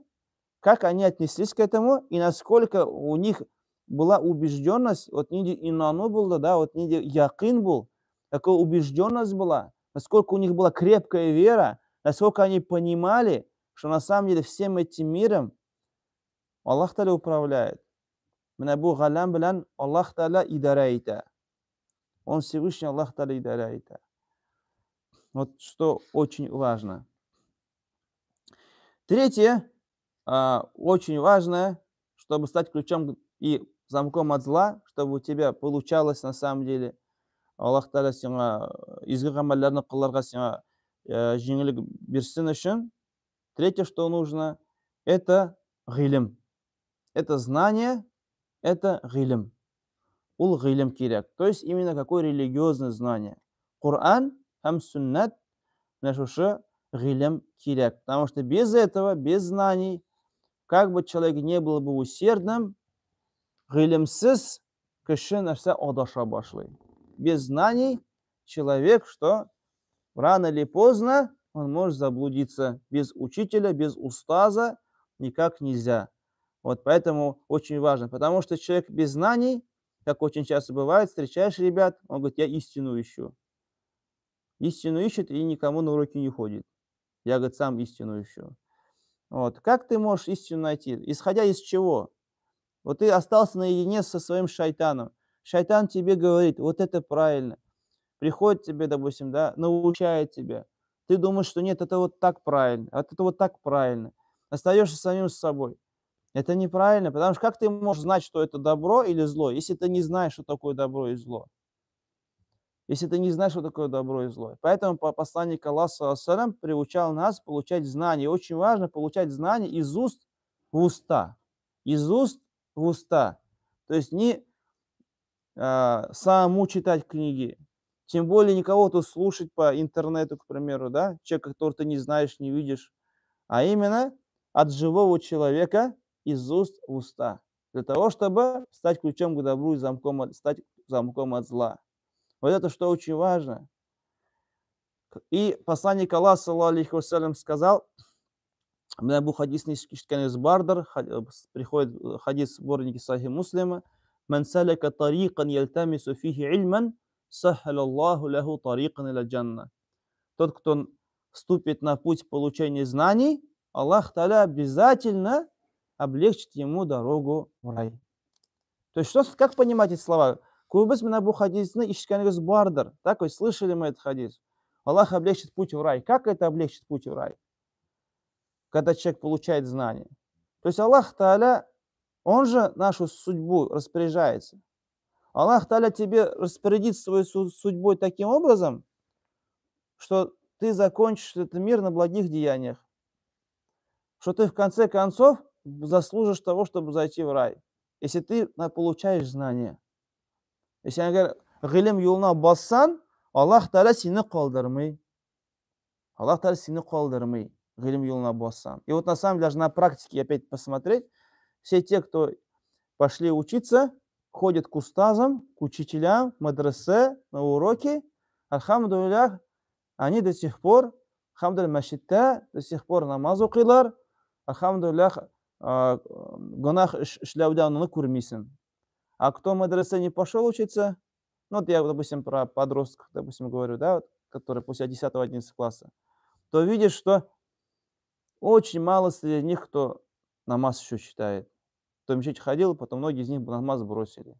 как они отнеслись к этому, и насколько у них была убежденность, вот не инану было, да, вот не якин был, такая убежденность была, насколько у них была крепкая вера, насколько они понимали, что на самом деле всем этим миром Аллах Та'аля управляет. Бу галам билан Аллах Та'аля идарайта. Он Всевышний Аллах Та'аля идарайта. Вот что очень важно. Третье, очень важное, чтобы стать ключом и замком от зла, чтобы у тебя получалось на самом деле. Аллах Та'аля сиңа изги гамалларны кыларга сиңа жеңилик берсин өчен. Третье, что нужно, это гилм. Это знание, это гилм. Ул гилм кирәк. То есть именно какое религиозное знание. Коран, хам суннат, нашушы гилм кирәк. Потому что без этого, без знаний, как бы человек не был бы усердным, гилмсыз кеше нәрсә адаша башлый. Без знаний человек, что рано или поздно он может заблудиться. Без учителя, без устаза никак нельзя. Вот поэтому очень важно. Потому что человек без знаний, как очень часто бывает, встречаешь ребят, он говорит, я истину ищу. Истину ищет и никому на уроки не ходит. Я, говорит, сам истину ищу. Вот. Как ты можешь истину найти? Исходя из чего? Вот ты остался наедине со своим шайтаном. Шайтан тебе говорит, вот это правильно. Приходит тебе, допустим, да, научает тебя. Ты думаешь, что нет, это вот так правильно, а это вот так правильно. Остаешься самим с собой. Это неправильно, потому что как ты можешь знать, что это добро или зло, если ты не знаешь, что такое добро и зло? Если ты не знаешь, что такое добро и зло. Поэтому посланник Аллаха ﷺ приучал нас получать знания. Очень важно получать знания из уст в уста. Из уст в уста. То есть не самому читать книги, тем более никого тут слушать по интернету, к примеру, да, человека, которого ты не знаешь, не видишь, а именно от живого человека из уст в уста, для того, чтобы стать ключом к добру и стать замком от зла. Вот это что очень важно. И посланник Аллаха, саллаллаху алейхи вассалям, сказал, Абу хадис из Бардар, приходит хадис в сборнике Сахих Муслима, «Ман саляка тарикан ялтамису фихи ильман, саххаля Аллаху лаху тарикан иля джанна». Тот, кто вступит на путь получения знаний, Аллах Та'аля обязательно облегчит ему дорогу в рай. То есть, как понимать эти слова? Көбіз мына бұл хадисны ишкәнегіз бардыр. Так, вы слышали мы этот хадис? Аллах облегчит путь в рай. Как это облегчит путь в рай? Когда человек получает знания. То есть Аллах Та'аля, Он же нашу судьбу распоряжается. Аллах Та'аля тебе распорядит свою судьбой таким образом, что ты закончишь этот мир на благих деяниях. Что ты в конце концов заслужишь того, чтобы зайти в рай. Если ты получаешь знания. Если егер ғилім юлына бассан, Аллах Тағала сені қалдырмай. Аллах Тағала сені қалдырмай. Ғилім юлына бассан. И вот на самом деле, даже на практике опять посмотреть, все те, кто пошли учиться, ходят к устазам, к учителям, в мадресе, на уроки, альхамдулиллах, они до сих пор, альхамдулиллах, машитта, до сих пор намаз оқилар, альхамдулиллах, гунах шлявдан оны көрмейсің. А кто в мадресе не пошел учиться, ну вот я, допустим, про подростков, допустим, говорю, да, вот, которые после 10-11 класса, то видишь, что очень мало среди них, кто намаз еще читает. Кто в мечеть ходил, потом многие из них намаз бросили.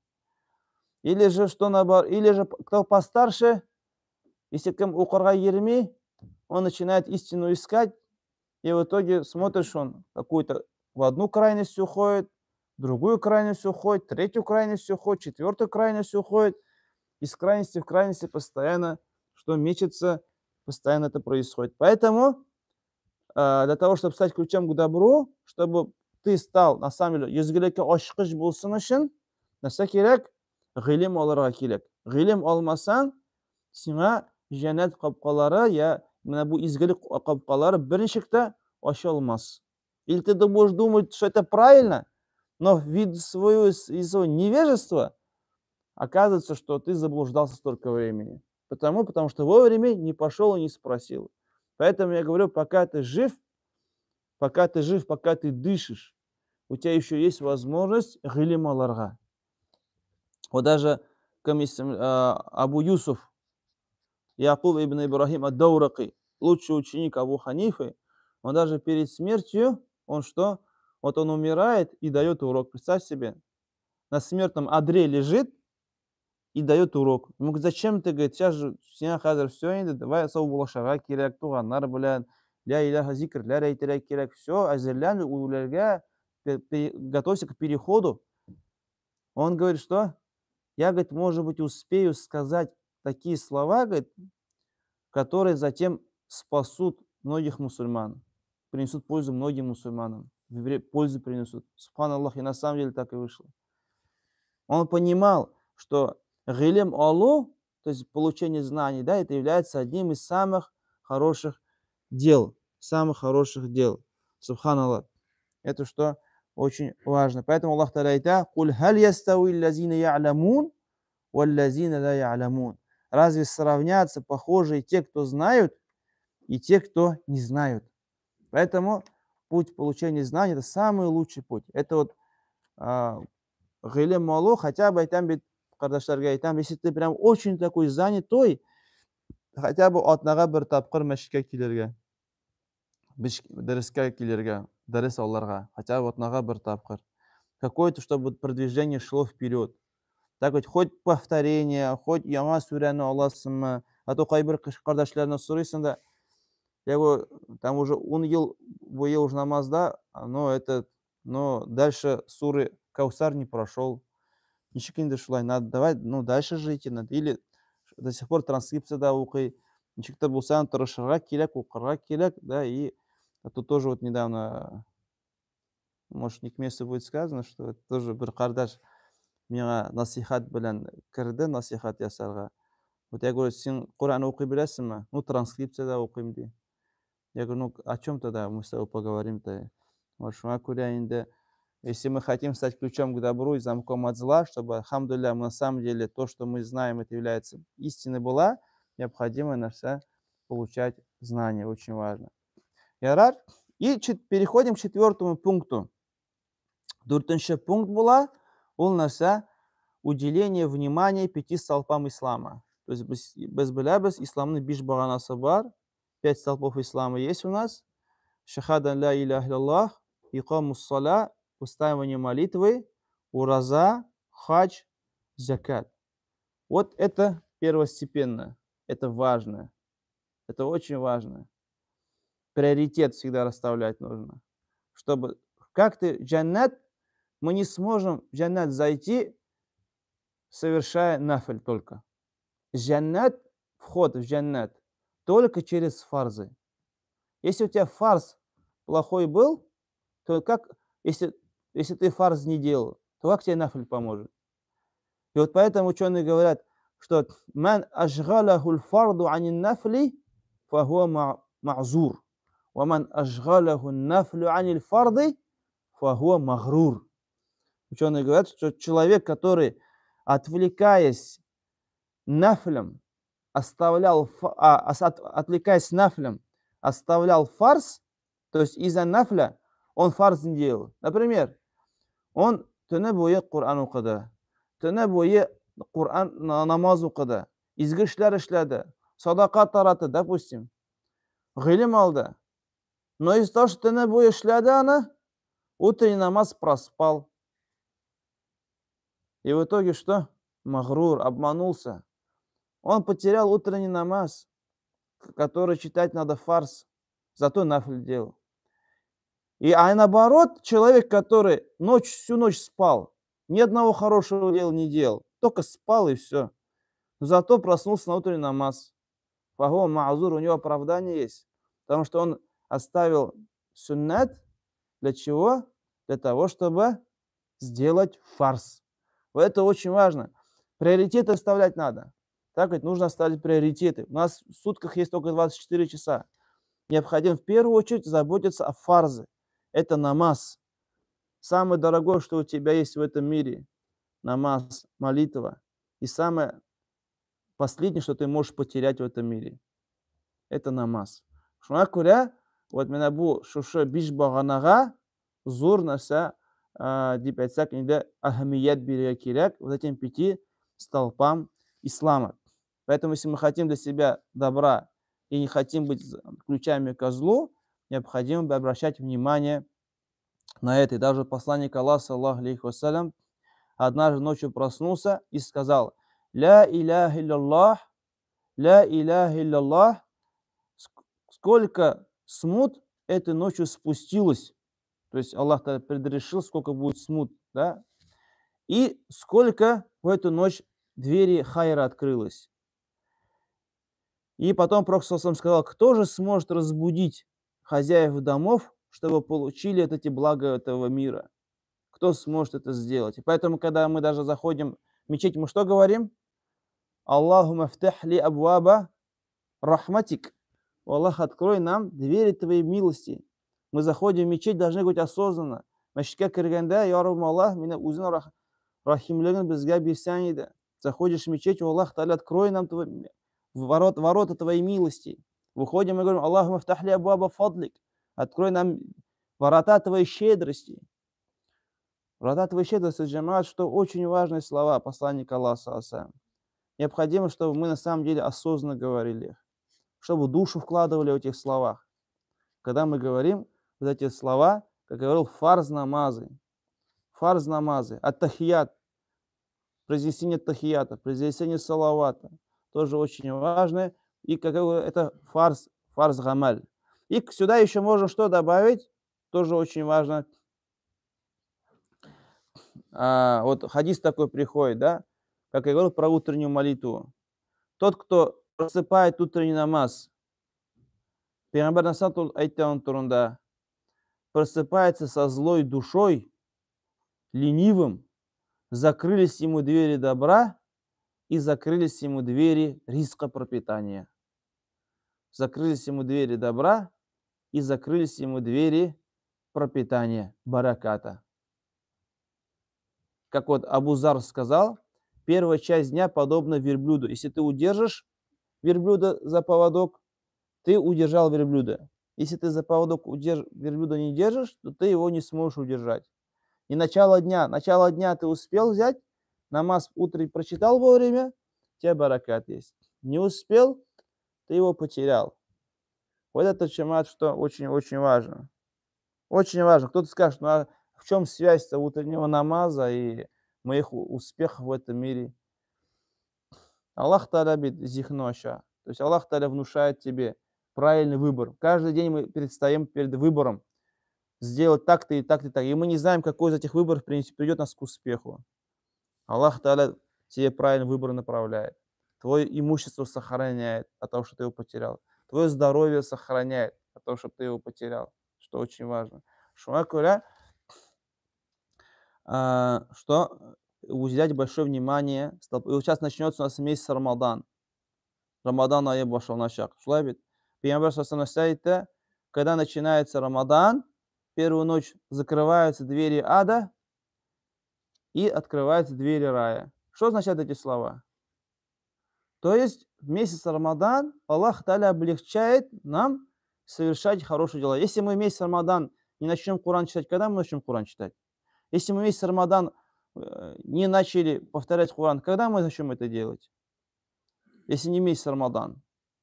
Или же, что наоборот, или же кто постарше, если кем укорга ерми, он начинает истину искать, и в итоге смотришь, он какую-то в одну крайность уходит, в другую крайность уходит, третью крайность уходит, четвертую крайность уходит. Из крайности в крайности постоянно, что мечется, постоянно это происходит. Поэтому для того, чтобы стать ключом к добру, чтобы ты стал, на самом деле, езгілекке ашқыш болсын үшін, нәрсе керек? Ғилім алырға керек. Ғилім алмасаң, сиңа жәннат қапқалары, я мына бұл изгілік қапқалары біріншікті аша алмас. Или ты будешь думать, что это правильно, но ввиду своего невежества оказывается, что ты заблуждался столько времени. Потому что вовремя не пошел и не спросил. Поэтому я говорю, пока ты жив, пока ты дышишь, у тебя еще есть возможность ғилім аларға. Вот даже Абу Юсуф, Якуб ибн Ибрахим ад-Даурақи, лучший ученик Абу Ханифы, он даже перед смертью, он что? Вот он умирает и дает урок. Представь себе, на смертном одре лежит и дает урок. Ему говорит, зачем ты, говорит, сейчас же хазар все, давай саубулашага керек, туғаннар білән, ля иляха зикр, ля рейтера керек, все, азерлән, улерге, готовься к переходу. Он говорит, что? Я, говорит, может быть, успею сказать такие слова, говорит, которые затем спасут многих мусульман, принесут пользу многим мусульманам, пользу принесут. Субханаллах, и на самом деле так и вышло. Он понимал, что ғилім алу, то есть получение знаний, да, это является одним из самых хороших дел. Субханаллах. Это что очень важно. Поэтому Аллах Та'аля айтает: «Куль халь ястауи лазина я'лямун валлазина ла я'лямун». Разве сравнятся похожие те, кто знают, и те, кто не знают? Поэтому путь получения знаний – это самый лучший путь. Это вот ғилім алу, хотя бы айтам бит қардашларға айтам, если ты прям очень такой занятой, хотя бы атнаға бір тапқыр мәшікке келерге, дәріске келерге, дәріс алларға, хотя бы атнаға бір тапқыр. Какое-то, чтобы продвижение шло вперед. Так вот, хоть повторение, хоть яңа сүрәне аласыңмы, а то қайбір қардашларына сұрайсың да, я говорю, там уже 10 ел бойы уже намазда, но дальше суры Каусар не прошел. Ничек инде шулай, надо давай, дальше жить надо. Или до сих пор транскрипцияда оқи, ничектер болсаң тырышырға керек, оқырға керек, да, и тут тоже вот недавно, может, не к месту будет сказано, что это тоже бір қардаш миңа насихат белән кірді, насихат ясарға. Вот я говорю, сен Құран оқи білесің ме? Транскрипцияда оқимын ди. Я говорю, о чем тогда мы с тобой поговорим-то? Вот шуңа күрә инде, если мы хотим стать ключом к добру и замком от зла, чтобы, алхамдулилля, на самом деле то, что мы знаем, это является истиной была, необходимо на все получать знания. Очень важно. И переходим к 4-му пункту. 4-ші пункт была, ол нәрсе уделение внимания 5 столпам ислама. То есть без біләбіз исламның 5 бағанасы бар, 5 столпов ислама есть у нас. Шахада ля иляха илляллах, икамус саля, устаивание молитвы, ураза, хадж, закат. Вот это первостепенно, это важно, это очень важно. Приоритет всегда расставлять нужно. Чтобы как-то джаннат, мы не сможем в джаннат зайти, совершая нафиль только. Джаннат, вход в джаннат, только через фарзы. Если у тебя фарз плохой был, то как если ты фарз не делал, то как тебе нафиль поможет? И вот поэтому ученые говорят, что «Ман ашгалаху фарду анин нафли, фахуа ма'зур, ва ман ашгалаху нафлю анил фарды, фахуа магрур». Ученые говорят, что человек, который, отвлекаясь нафлем, отвлекаясь нафлем, оставлял фарз, то есть из-за нафля он фарз не делал. Например, он түні бойы Құран оқыды, түні бойы Құран намаз оқыды, изгі ішлер ішледі, садақа таратты, допустим, ғилім алды. Но из-за того, что түні бойы ішледі аны, утренний намаз проспал. И в итоге что? Магрур, обманулся. Он потерял утренний намаз, который читать надо фарз, зато нафиль делал. А наоборот, человек, который всю ночь спал, ни одного хорошего дела не делал, только спал и все. Зато проснулся на утренний намаз. Фахуа ма'зур, у него оправдание есть. Потому что он оставил суннат. Для чего? Для того, чтобы сделать фарз. Это очень важно. Приоритеты оставлять надо. Так ведь нужно ставить приоритеты. У нас в сутках есть только 24 часа. Необходимо в первую очередь заботиться о фарзе. Это намаз. Самое дорогое, что у тебя есть в этом мире. Намаз, молитва. И самое последнее, что ты можешь потерять в этом мире. Это намаз. Шуңа күрә, вот менә бу шушы биш баганага зур нәрсә дип әйтсәк инде әһәмият бирергә кирәк вот этим 5 столпам ислама. Поэтому, если мы хотим для себя добра и не хотим быть ключами ко злу, необходимо обращать внимание на это. И даже посланник Аллаха, саллаху алейхи вассалям, однажды ночью проснулся и сказал: «Ля иляха илляллах, ля иляха илляллах». Сколько смут этой ночью спустилось. То есть Аллах предрешил, сколько будет смут. Да? И сколько в эту ночь двери хайра открылось. И потом Пророк сказал: кто же сможет разбудить хозяев домов, чтобы получили эти блага этого мира? Кто сможет это сделать? И поэтому, когда мы даже заходим в мечеть, мы что говорим? Аллаху мафтах ли абваба рахматик. Аллах, открой нам двери твоей милости. Мы заходим в мечеть, должны быть осознанно. Мәчеткә кергәндә, я Раббым Аллах, меня үзенең рахимлеген безгә бирсәң иде. Заходишь в мечеть, Аллах, открой нам ворота твоей милости. Выходим и говорим: Аллаху мафтах ли абваба фадлик. Открой нам ворота твоей щедрости. Врата твоей щедрости, джамаат, что очень важные слова посланника Аллаха. Необходимо, чтобы мы на самом деле осознанно говорили их, чтобы душу вкладывали в этих словах. Когда мы говорим вот эти слова, как я говорил, фарз намазы, ат-тахият, произнесение тахията, произнесение салавата, тоже очень важно. И как это фарз гамаль. И сюда еще можно что добавить, тоже очень важно. Вот хадис такой приходит, да, как я говорил про утреннюю молитву. Тот, кто просыпает утренний намаз, Пейгамбар Насатул айтқан турында, просыпается со злой душой, ленивым, закрылись ему двери добра и закрылись ему двери риска пропитания. Закрылись ему двери добра и закрылись ему двери пропитания, бараката. Как вот Абу Зар сказал, первая часть дня подобна верблюду. Если ты удержишь верблюда за поводок, ты удержал верблюда. Если ты за поводок верблюда не держишь, то ты его не сможешь удержать. И начало дня ты успел взять, намаз утренний прочитал вовремя, у тебя баракат есть. Не успел, ты его потерял. Вот это, джамаат, что очень-очень важно. Очень важно. Кто-то скажет: ну а в чем связь утреннего намаза и моих успехов в этом мире? Аллах Та'аля бит зихноша. То есть Аллах Та'аля внушает тебе правильный выбор. Каждый день мы предстаем перед выбором сделать так-то и так-то и так. И мы не знаем, какой из этих выборов приведет нас к успеху. Аллах Та'аля тебе правильный выбор направляет. Твое имущество сохраняет от того, что ты его потерял. Твое здоровье сохраняет от того, что ты его потерял. Что очень важно. Шуңа күрә что уделять большое внимание. И вот сейчас начнется у нас месяц Рамадан. Рамадан айы башланачак. Шулай бит. Пейгамбер саллаллаху алейхи ва саллям айтты, когда начинается Рамадан, первую ночь закрываются двери ада и открываются двери рая. Что означают эти слова? То есть в месяц Рамадан Аллах Та'аля облегчает нам совершать хорошие дела. Если мы в месяц Рамадан не начнем Коран читать, когда мы начнем Коран читать? Если мы в месяц Рамадан не начали повторять Коран, когда мы начнем это делать? Если не месяц Рамадан.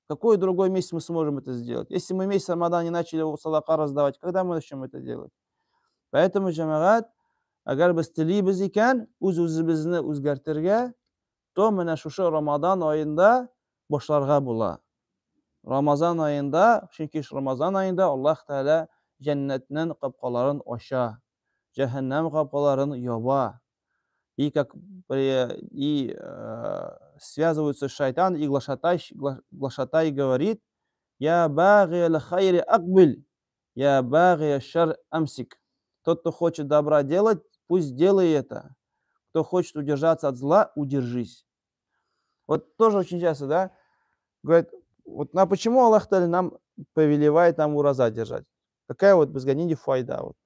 Какой другой месяц мы сможем это сделать? Если мы в месяц Рамадан не начали садака раздавать, когда мы начнем это делать? Поэтому, джамагат, агар біз тілейбіз екен, өз-өзімізді өзгертуге, то міне шушы Рамадан айында башларға була. Рамазан айында, чөнки Рамазан айында Аллах Таala жәннәтнең капкаларын ача, җәһәннәм капкаларын яба. И связывается шайтан и глашатай говорит: «Я баги аль-хайри акбиль, я баги аш-шар амсик». Тот, кто хочет добра делать, пусть делает это. Кто хочет удержаться от зла, удержись. Вот тоже очень часто, да, говорят, вот почему Аллах Та'аля нам повелевает нам ураза держать? Какая вот безгонение файда? Вот.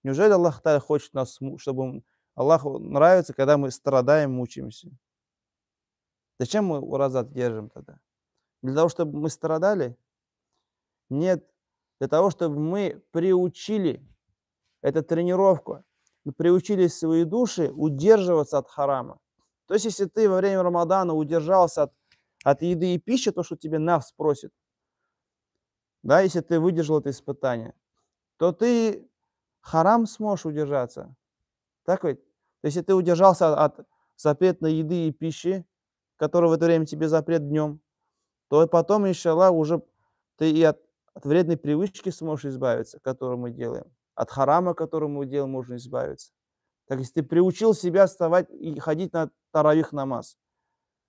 Неужели Аллах Та'аля хочет нас, чтобы Аллаху нравится, когда мы страдаем, мучаемся? Зачем мы уразат держим тогда? Для того, чтобы мы страдали? Нет. Для того, чтобы мы приучили, это тренировка, мы приучили свои души удерживаться от харама. То есть, если ты во время Рамадана удержался от еды и пищи, то, что тебе нафс просит, да, если ты выдержал это испытание, то ты харам сможешь удержаться. Так ведь? То есть, если ты удержался от запретной еды и пищи, которая в это время тебе запрет днем, то потом, иншаллах, уже ты и от вредной привычки сможешь избавиться, которую мы делаем. От харама, который мы делаем, можно избавиться. Так если ты приучил себя вставать и ходить на таравих намаз,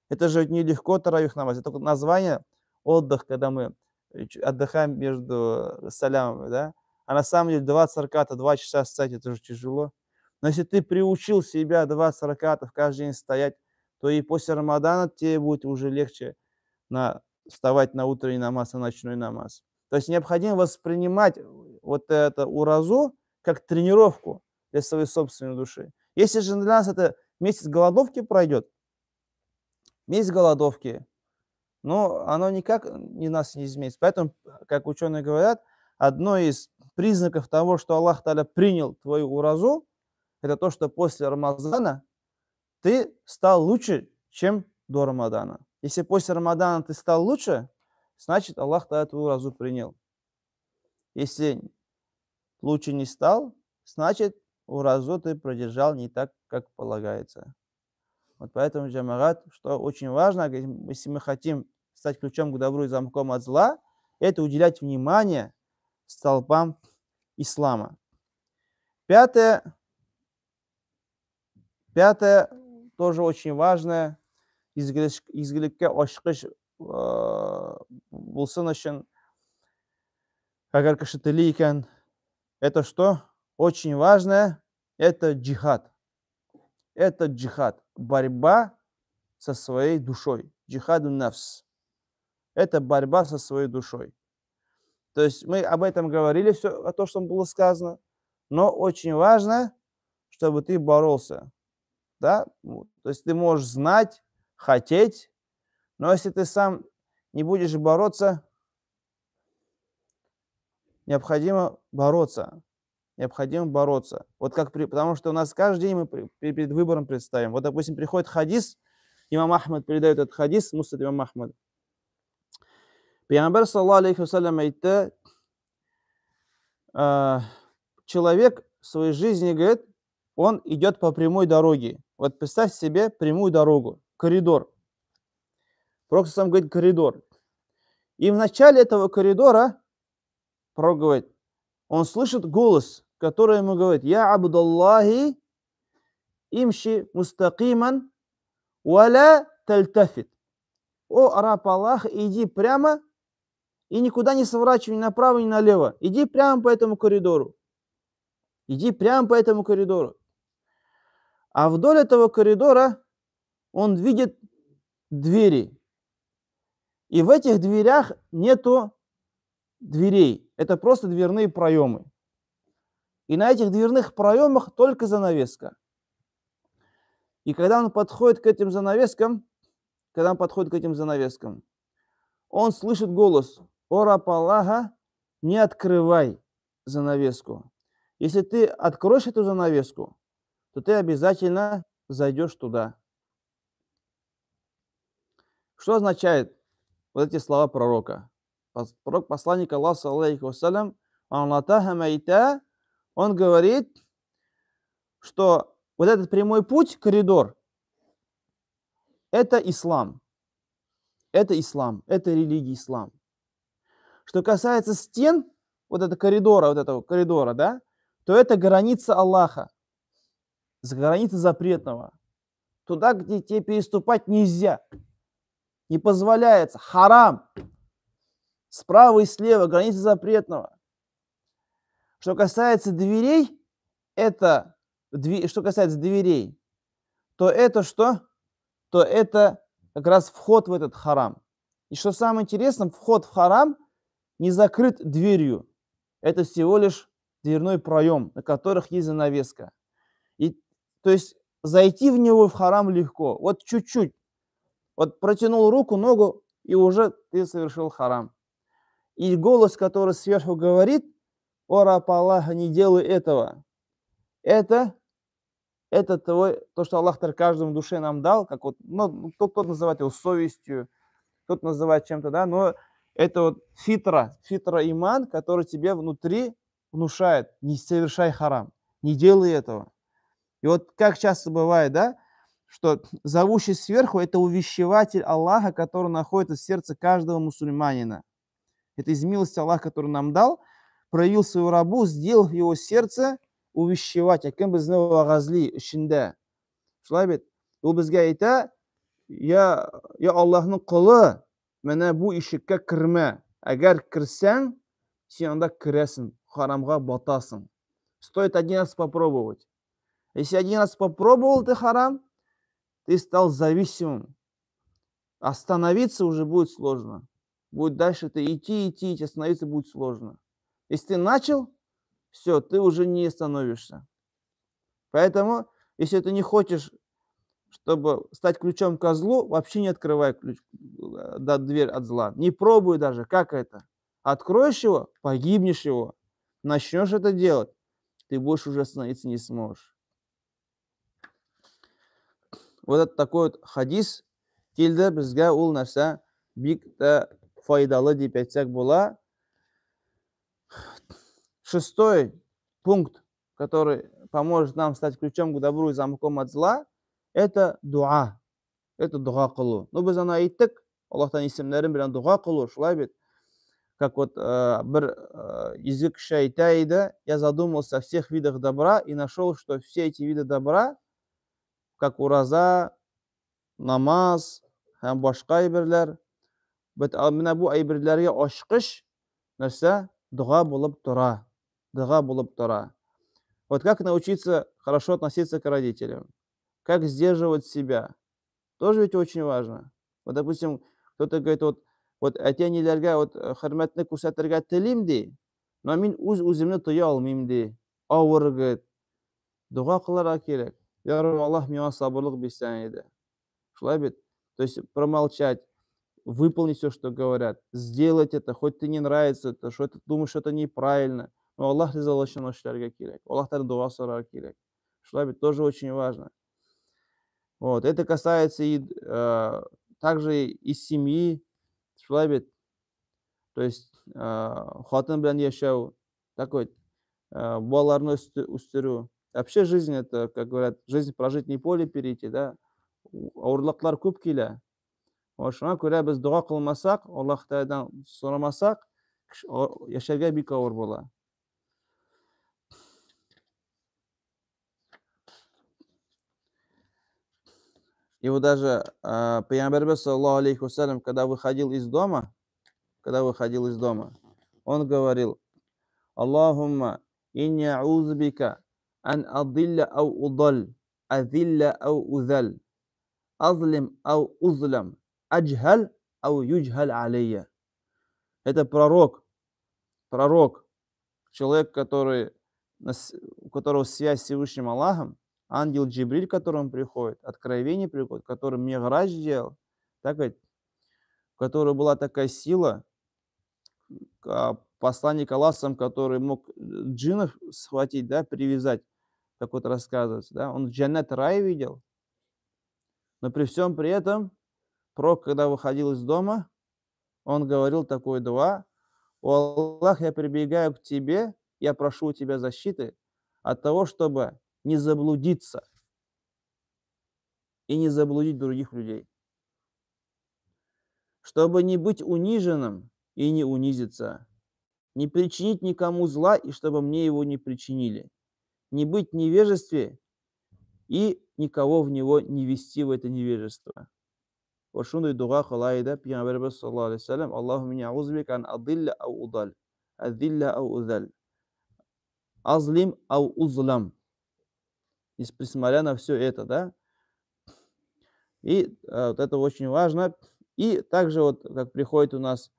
это же нелегко таравих намаз. Это только название отдых, когда мы отдыхаем между салямами, да? А на самом деле 20 ракатов, 2 часа стоять, это же тяжело. Но если ты приучил себя 20 ракатов каждый день стоять, то и после Рамадана тебе будет уже легче вставать на утренний намаз, на ночной намаз. То есть необходимо воспринимать вот это уразу как тренировку для своей собственной души. Если же для нас это месяц голодовки пройдет, месяц голодовки, но оно никак нас не изменит. Поэтому, как ученые говорят, одно из признаков того, что Аллах Та'аля принял твою уразу, это то, что после Рамазана ты стал лучше, чем до Рамадана. Если после Рамадана ты стал лучше, значит, Аллах Та'аля твою уразу принял. Если лучше не стал, значит, уразу ты продержал не так, как полагается. Вот поэтому, джамагат, что очень важно, если мы хотим стать ключом к добру и замком от зла, это уделять внимание столпам ислама. Пятое, тоже очень важное, изгілікке ашқыш болсын үшін агар кішітілі екен, это что? Очень важное, это джихад. Это джихад, борьба со своей душой. Джихаду нафс. Это борьба со своей душой. То есть мы об этом говорили, все о том, что было сказано, но очень важно, чтобы ты боролся. Да? То есть ты можешь знать, хотеть, но если ты сам не будешь бороться, необходимо бороться. Необходимо бороться. Вот как потому что у нас каждый день мы перед выбором представим. Вот, допустим, приходит хадис, имам Ахмад передает этот хадис, муслид имам Ахмад. Пейгамбер саллаллаху алейхи ва саллям айтты, человек в своей жизни, говорит, он идет по прямой дороге. Вот представь себе прямую дорогу, коридор. Пророк сам говорит коридор. И в начале этого коридора, пророк говорит, он слышит голос, который ему говорит: «Я абдаллахи имши мустакиман валя тальтафит». О, раб Аллаха, иди прямо и никуда не сворачивай ни направо, ни налево. Иди прямо по этому коридору. Иди прямо по этому коридору. А вдоль этого коридора он видит двери. И в этих дверях нету дверей. Это просто дверные проемы. И на этих дверных проемах только занавеска. И когда он подходит к этим занавескам, он слышит голос: «О раб Аллаха, не открывай занавеску. Если ты откроешь эту занавеску, то ты обязательно зайдешь туда». Что означает вот эти слова пророка? Пророк, посланник Аллаха, саллаллаху вассалям, он говорит, что вот этот прямой путь, коридор, это ислам. Это ислам, это религия ислам. Что касается стен, вот этого коридора, да, то это граница Аллаха, граница запретного. Туда, где тебе переступать нельзя, не позволяется, харам. Справа и слева граница запретного. Что касается дверей, то это что? То это как раз вход в этот харам. И что самое интересное, вход в харам не закрыт дверью. Это всего лишь дверной проем, на которых есть занавеска. И, то есть зайти в него, в харам, легко. Вот чуть-чуть. Вот протянул руку, ногу, и уже ты совершил харам. И голос, который сверху говорит: «О раб Аллаха, не делай этого». Это то, что Аллах каждому душе нам дал, как вот, кто-то называет его совестью, кто-то называет чем-то, да, но это вот фитра иман, который тебе внутри внушает: не совершай харам, не делай этого. И вот как часто бывает, да, что зовущий сверху — это увещеватель Аллаха, который находится в сердце каждого мусульманина. Это из милости Аллаха, который нам дал, проявил свою рабу, сделав его сердце увещевать. Кем бы знал газли ішінде. Шулай бит. Ул безгә әйтә: я Аллаһның кулы, менә бу ишеккә кірмә. Әгәр кірсәң, сен анда керәсең, харамга батасың. Стоит один раз попробовать. Если один раз попробовал ты харам, ты стал зависимым. Остановиться уже будет сложно. Будет дальше ты идти, остановиться будет сложно. Если ты начал, все, ты уже не остановишься. Поэтому, если ты не хочешь, чтобы стать ключом к козлу, вообще не открывай дверь от зла. Не пробуй даже, как это. Откроешь его, погибнешь его. Начнешь это делать, ты больше уже остановиться не сможешь. Вот это такой вот хадис келді бізге, ол нәрсе бик файдалы деп айтсақ бола. Шестой пункт, который поможет нам стать ключом к добру и замком от зла, это дуа. Это дуа кылу. Ну, біз ана айттық, Аллахтан исемлерін білен дуа кылу, шулай бит. Как вот бір язык шайтаида, я задумался о всех видах добра и нашел, что все эти виды добра, как ураза, намаз, һәм башка әйберләр, менә бу әйберләргә ачкыч нәрсә? Дуа булып тора. Дуа булып тора. Вот как научиться хорошо относиться к родителям? Как сдерживать себя? Тоже ведь очень важно. Вот, допустим, кто-то говорит, вот әтәниләргә вот хөрмәтне күрсәтергә телим ди, но мин үземне тыя алмыйм ди. Авыр гыт. Дуа кылырга кирәк. Я Рабб, Аллах миңа сабырлык бирсәң иде. Шулай бит. То есть промолчать, выполнить все, что говорят, сделать это, хоть ты не нравится, это, что ты думаешь, что это неправильно, но Аллах ризалашын эшләргә кирәк. Аллахтан дуа сорарга кирәк. Шулай бит, тоже очень важно. Вот, это касается и также и семьи. Шулай бит. То есть хатын белән яшәү, такой балаларны үстерү. Вообще жизнь — это, как говорят, жизнь прожить не поле перейти, да. Авырлыклар күп килә. Шуңа күрә без дуа кылмасак, Аллаһ Тәгаләдән сорамасак, яшәргә бик авыр була. И вот даже Пейгамбербез саллаллаху алейхи вассалям, когда выходил из дома, он говорил: Аллахумма инни аузу бика ан адилля ау удаль. азилля ау узаль, азлим ау узлям, аджхаль ау юджхаль алейя. Это пророк, человек, у которого связь с Всевышним Аллахом, ангел Джибриль, к которому приходит, откровение приходит, который Миградж сделал, так ведь, у которого была такая сила, посланник Аллаха, который мог джиннов схватить, да, привязать, как вот рассказывается, да, он джаннат рай видел, но при всем при этом, пророк, когда выходил из дома, он говорил такое дуа: «О Аллах, я прибегаю к тебе, я прошу у тебя защиты от того, чтобы не заблудиться и не заблудить других людей, чтобы не быть униженным и не унизиться, не причинить никому зла и чтобы мне его не причинили, не быть в невежестве и никого в него не вести в это невежество». Ошондай дуга кылайда Пeygamberimiz sallallahu aleyhi ve sellem: Аллаху inni аузубика ан адилля ау удаль, адилля ау удаль, азлим ау узлам. Несмотря на все это, да. И вот это очень важно. И также вот, как приходит у нас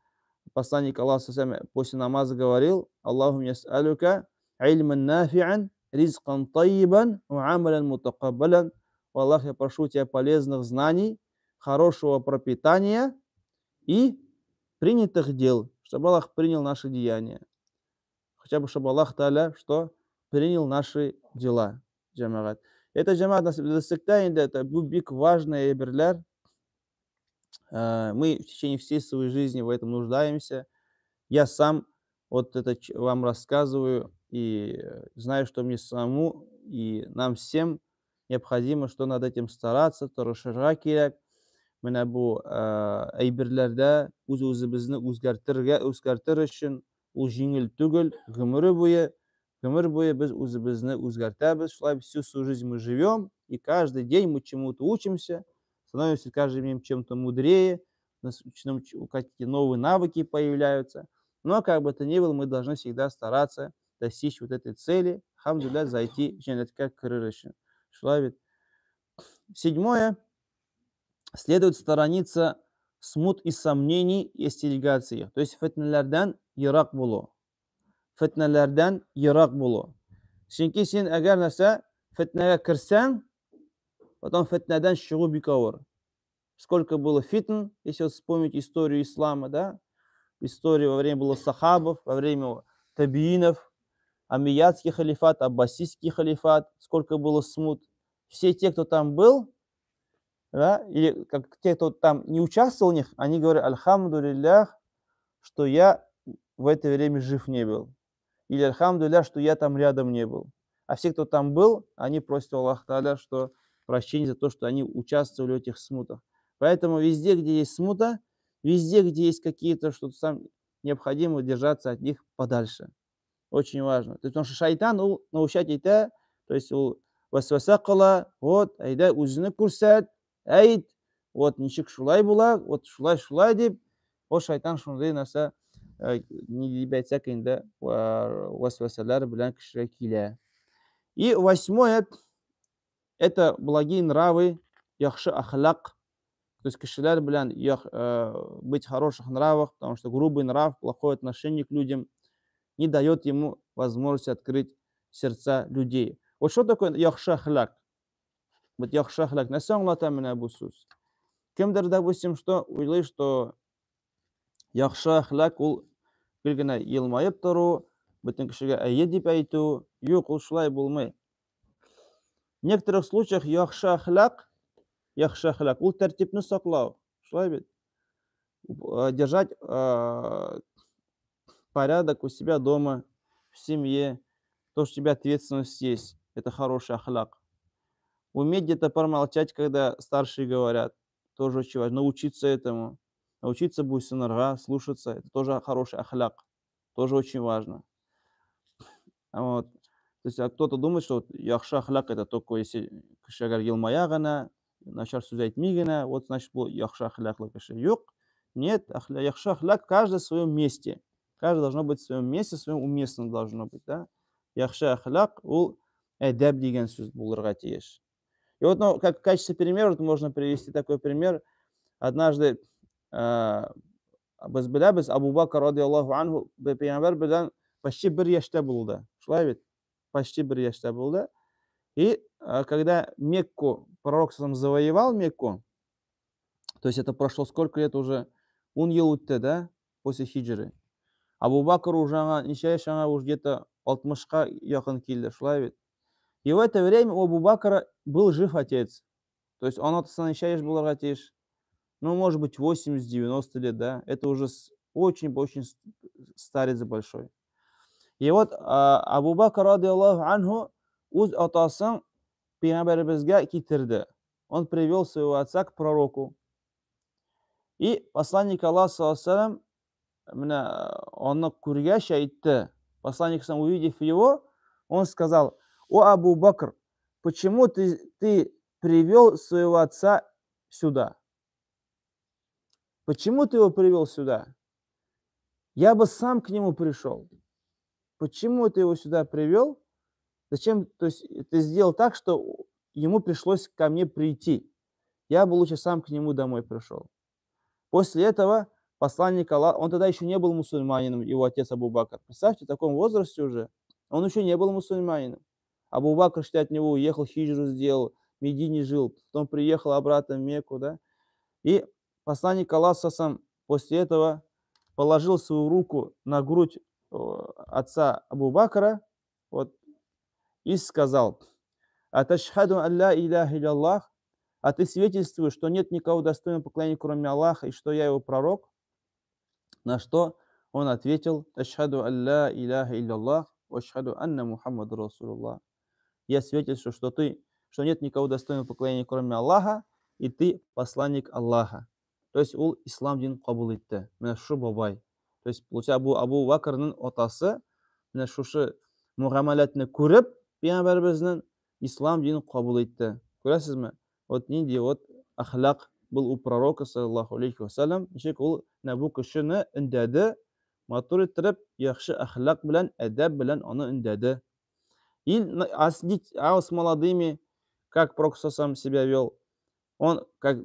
посланник Аллаха после намаза говорил: Аллаху яс'алюка ильман нафи'ан, ризкан тайибан, ва амалян мутакаббалян. Аллах, я прошу тебя полезных знаний, хорошего пропитания и принятых дел, чтобы Аллах принял наши деяния. Хотя бы, чтобы Аллах Тааля что? Принял наши дела. Джамагат. Это джамагат это бик важное берлер. Мы в течение всей своей жизни в этом нуждаемся. Я сам вот это вам рассказываю и знаю, что мне самому и нам всем необходимо, что над этим стараться, то расширять кирәк. Менә бу әйберләрдә үз-үзебезне үзгәртер өчен ул җиңел түгел. Гомер буе біз үзебезне үзгәртәбез. Шулай всю свою жизнь мы живем, и каждый день мы чему-то учимся, становимся каждый день чем-то мудрее, начинаем какие-то новые навыки появляются. Но как бы то ни было, мы должны всегда стараться достичь вот этой цели. Хамдулилля, зайти в джаннатка кырырышы. Шулай бит. Седьмое. Следует сторониться смут и сомнений и остерегаться. То есть фитналардан ярак булу. Фитналардан ярак булу. Чөнки син әгәр нәрсә фитнәгә кирсәң, потом фитнадан чыгу бик авыр. Сколько было фитн, если вот вспомнить историю ислама, да? Историю во время было сахабов, во время табиинов, амиядский халифат, аббасийский халифат, сколько было смут. Все те, кто там был, да, или как те, кто там не участвовал в них, они говорят: альхамдулиллях, что я в это время жив не был. Или альхамдулиллях, что я там рядом не был. А все, кто там был, они просят Аллаха Тааля, что прощение за то, что они участвовали в этих смутах. Поэтому везде, где есть смута, везде, где есть какие-то, что-то там, необходимо держаться от них подальше. Очень важно. Потому что шайтан научать это, то есть васвасакала, вот, айда узны курсат, айд, вот, ничек шулай була, вот, шулай деп, вот шайтан шундай нәрсә не дибәйтсәк инде васвасалар белән кешегә килә. И восьмое, это благие нравы, яхшы ахлак. То есть кешеләр белән быть в хороших нравах, потому что грубый нрав, плохое отношение к людям не дает ему возможность открыть сердца людей. Вот что такое яхшы ахлак? Вот яхшы ахлак. Нәрсә аңлата менә бу сүз? Кемдер, допустим, что уйлый, что яхшы ахлак ул гел генә елмаеп тору, бөтен кешегә әйе дип әйтү. Юк, ул шулай булмый. В некоторых случаях яхшы ахлак, ул тәртипне саклау. Шулай бит. Держать порядок у себя дома, в семье, то, что у тебя ответственность есть, это хороший ахляк. Уметь где-то промолчать, когда старшие говорят, тоже очень важно. Научиться этому. Научиться буйсынырга, слушаться, это тоже хороший ахляк. Тоже очень важно. Вот. То есть кто-то думает, что яхшы ахляк это только если кешегә елмая гына, начар сүз әйтми генә, вот значит бу яхшы ахляклы кеше. Юк. Нет, яхшы ахляк каждый в своем месте. Каждый должно быть в своем месте, в своем уместном должно быть, да. Яхшы ахляк ул әдәп дигән сүз булырга тиеш. И вот, ну, как в качестве примера вот можно привести такой пример. Однажды biz bilamiz, Abu Bakr radhiyallohu anhu payg'ambar bilan почти 1 yoshda bo'ldi. Shulay bit. Почти 1 yoshda bo'ldi. И когда Мекку, пророк сам завоевал Мекку, то есть это прошло сколько лет уже? 10 yıl өтті, да, после хиджры. Абу Бакр уже уже где-то 60-қа якын келді, шулай бит. И в это время у Абу Бакра был жив отец. То есть он атасынан нечаяш булырга тиеш. Ну, может быть, 80-90 лет, да. Это уже очень-очень старец большой. И вот Абу Бакр радиаллаху анху уз атасын пейгамбарыбызга китерди. Он привел своего отца к пророку. И посланник Аллаха, саллаллаху алейхи он кургаш айтты. Посланник сам, увидев его, он сказал: «О Абу Бакр, почему ты привел своего отца сюда? Почему ты его привел сюда? Я бы сам к нему пришел. Почему ты его сюда привел? Зачем? То есть ты сделал так, что ему пришлось ко мне прийти. Я бы лучше сам к нему домой пришел». После этого посланник Аллаха, он тогда еще не был мусульманином, его отец Абу Бакр. Представьте, в таком возрасте уже, он еще не был мусульманином. Абу Бакр, что от него уехал, хиджру сделал, в Медине жил, потом приехал обратно в Мекку, да. И посланник Аллаха сам после этого положил свою руку на грудь отца Абу Бакра, вот, и сказал: «Аташхаду алла иляха илlallah, а ты свидетельствуешь, что нет никого достойного поклонения, кроме Аллаха, и что я его пророк?» На что он ответил: «Ашхаду алла иляха илlallah, ва ашхаду анна Мухаммаду Расулуллах». Я свидетельствую, что нет никого достойного поклонения, кроме Аллаха, и ты посланник Аллаха. То есть ол ислам динін қабыл етті. Міне шу бабай. То есть получается Абу Бакрның отасы міне шушы муғамалатны көріп, пейғамбарыбыздың ислам динін қабыл етті. Көресіз ме? Вот нендей вот ахлақ был у пророка, саллаллаху алейхи вассалам. Нешек ол бұл кішіні үндәді, матур еттіріп, яқшы ахлақ білән, әдәб білән оны үндәді. И с молодыми, как пророк сам себя вел, он как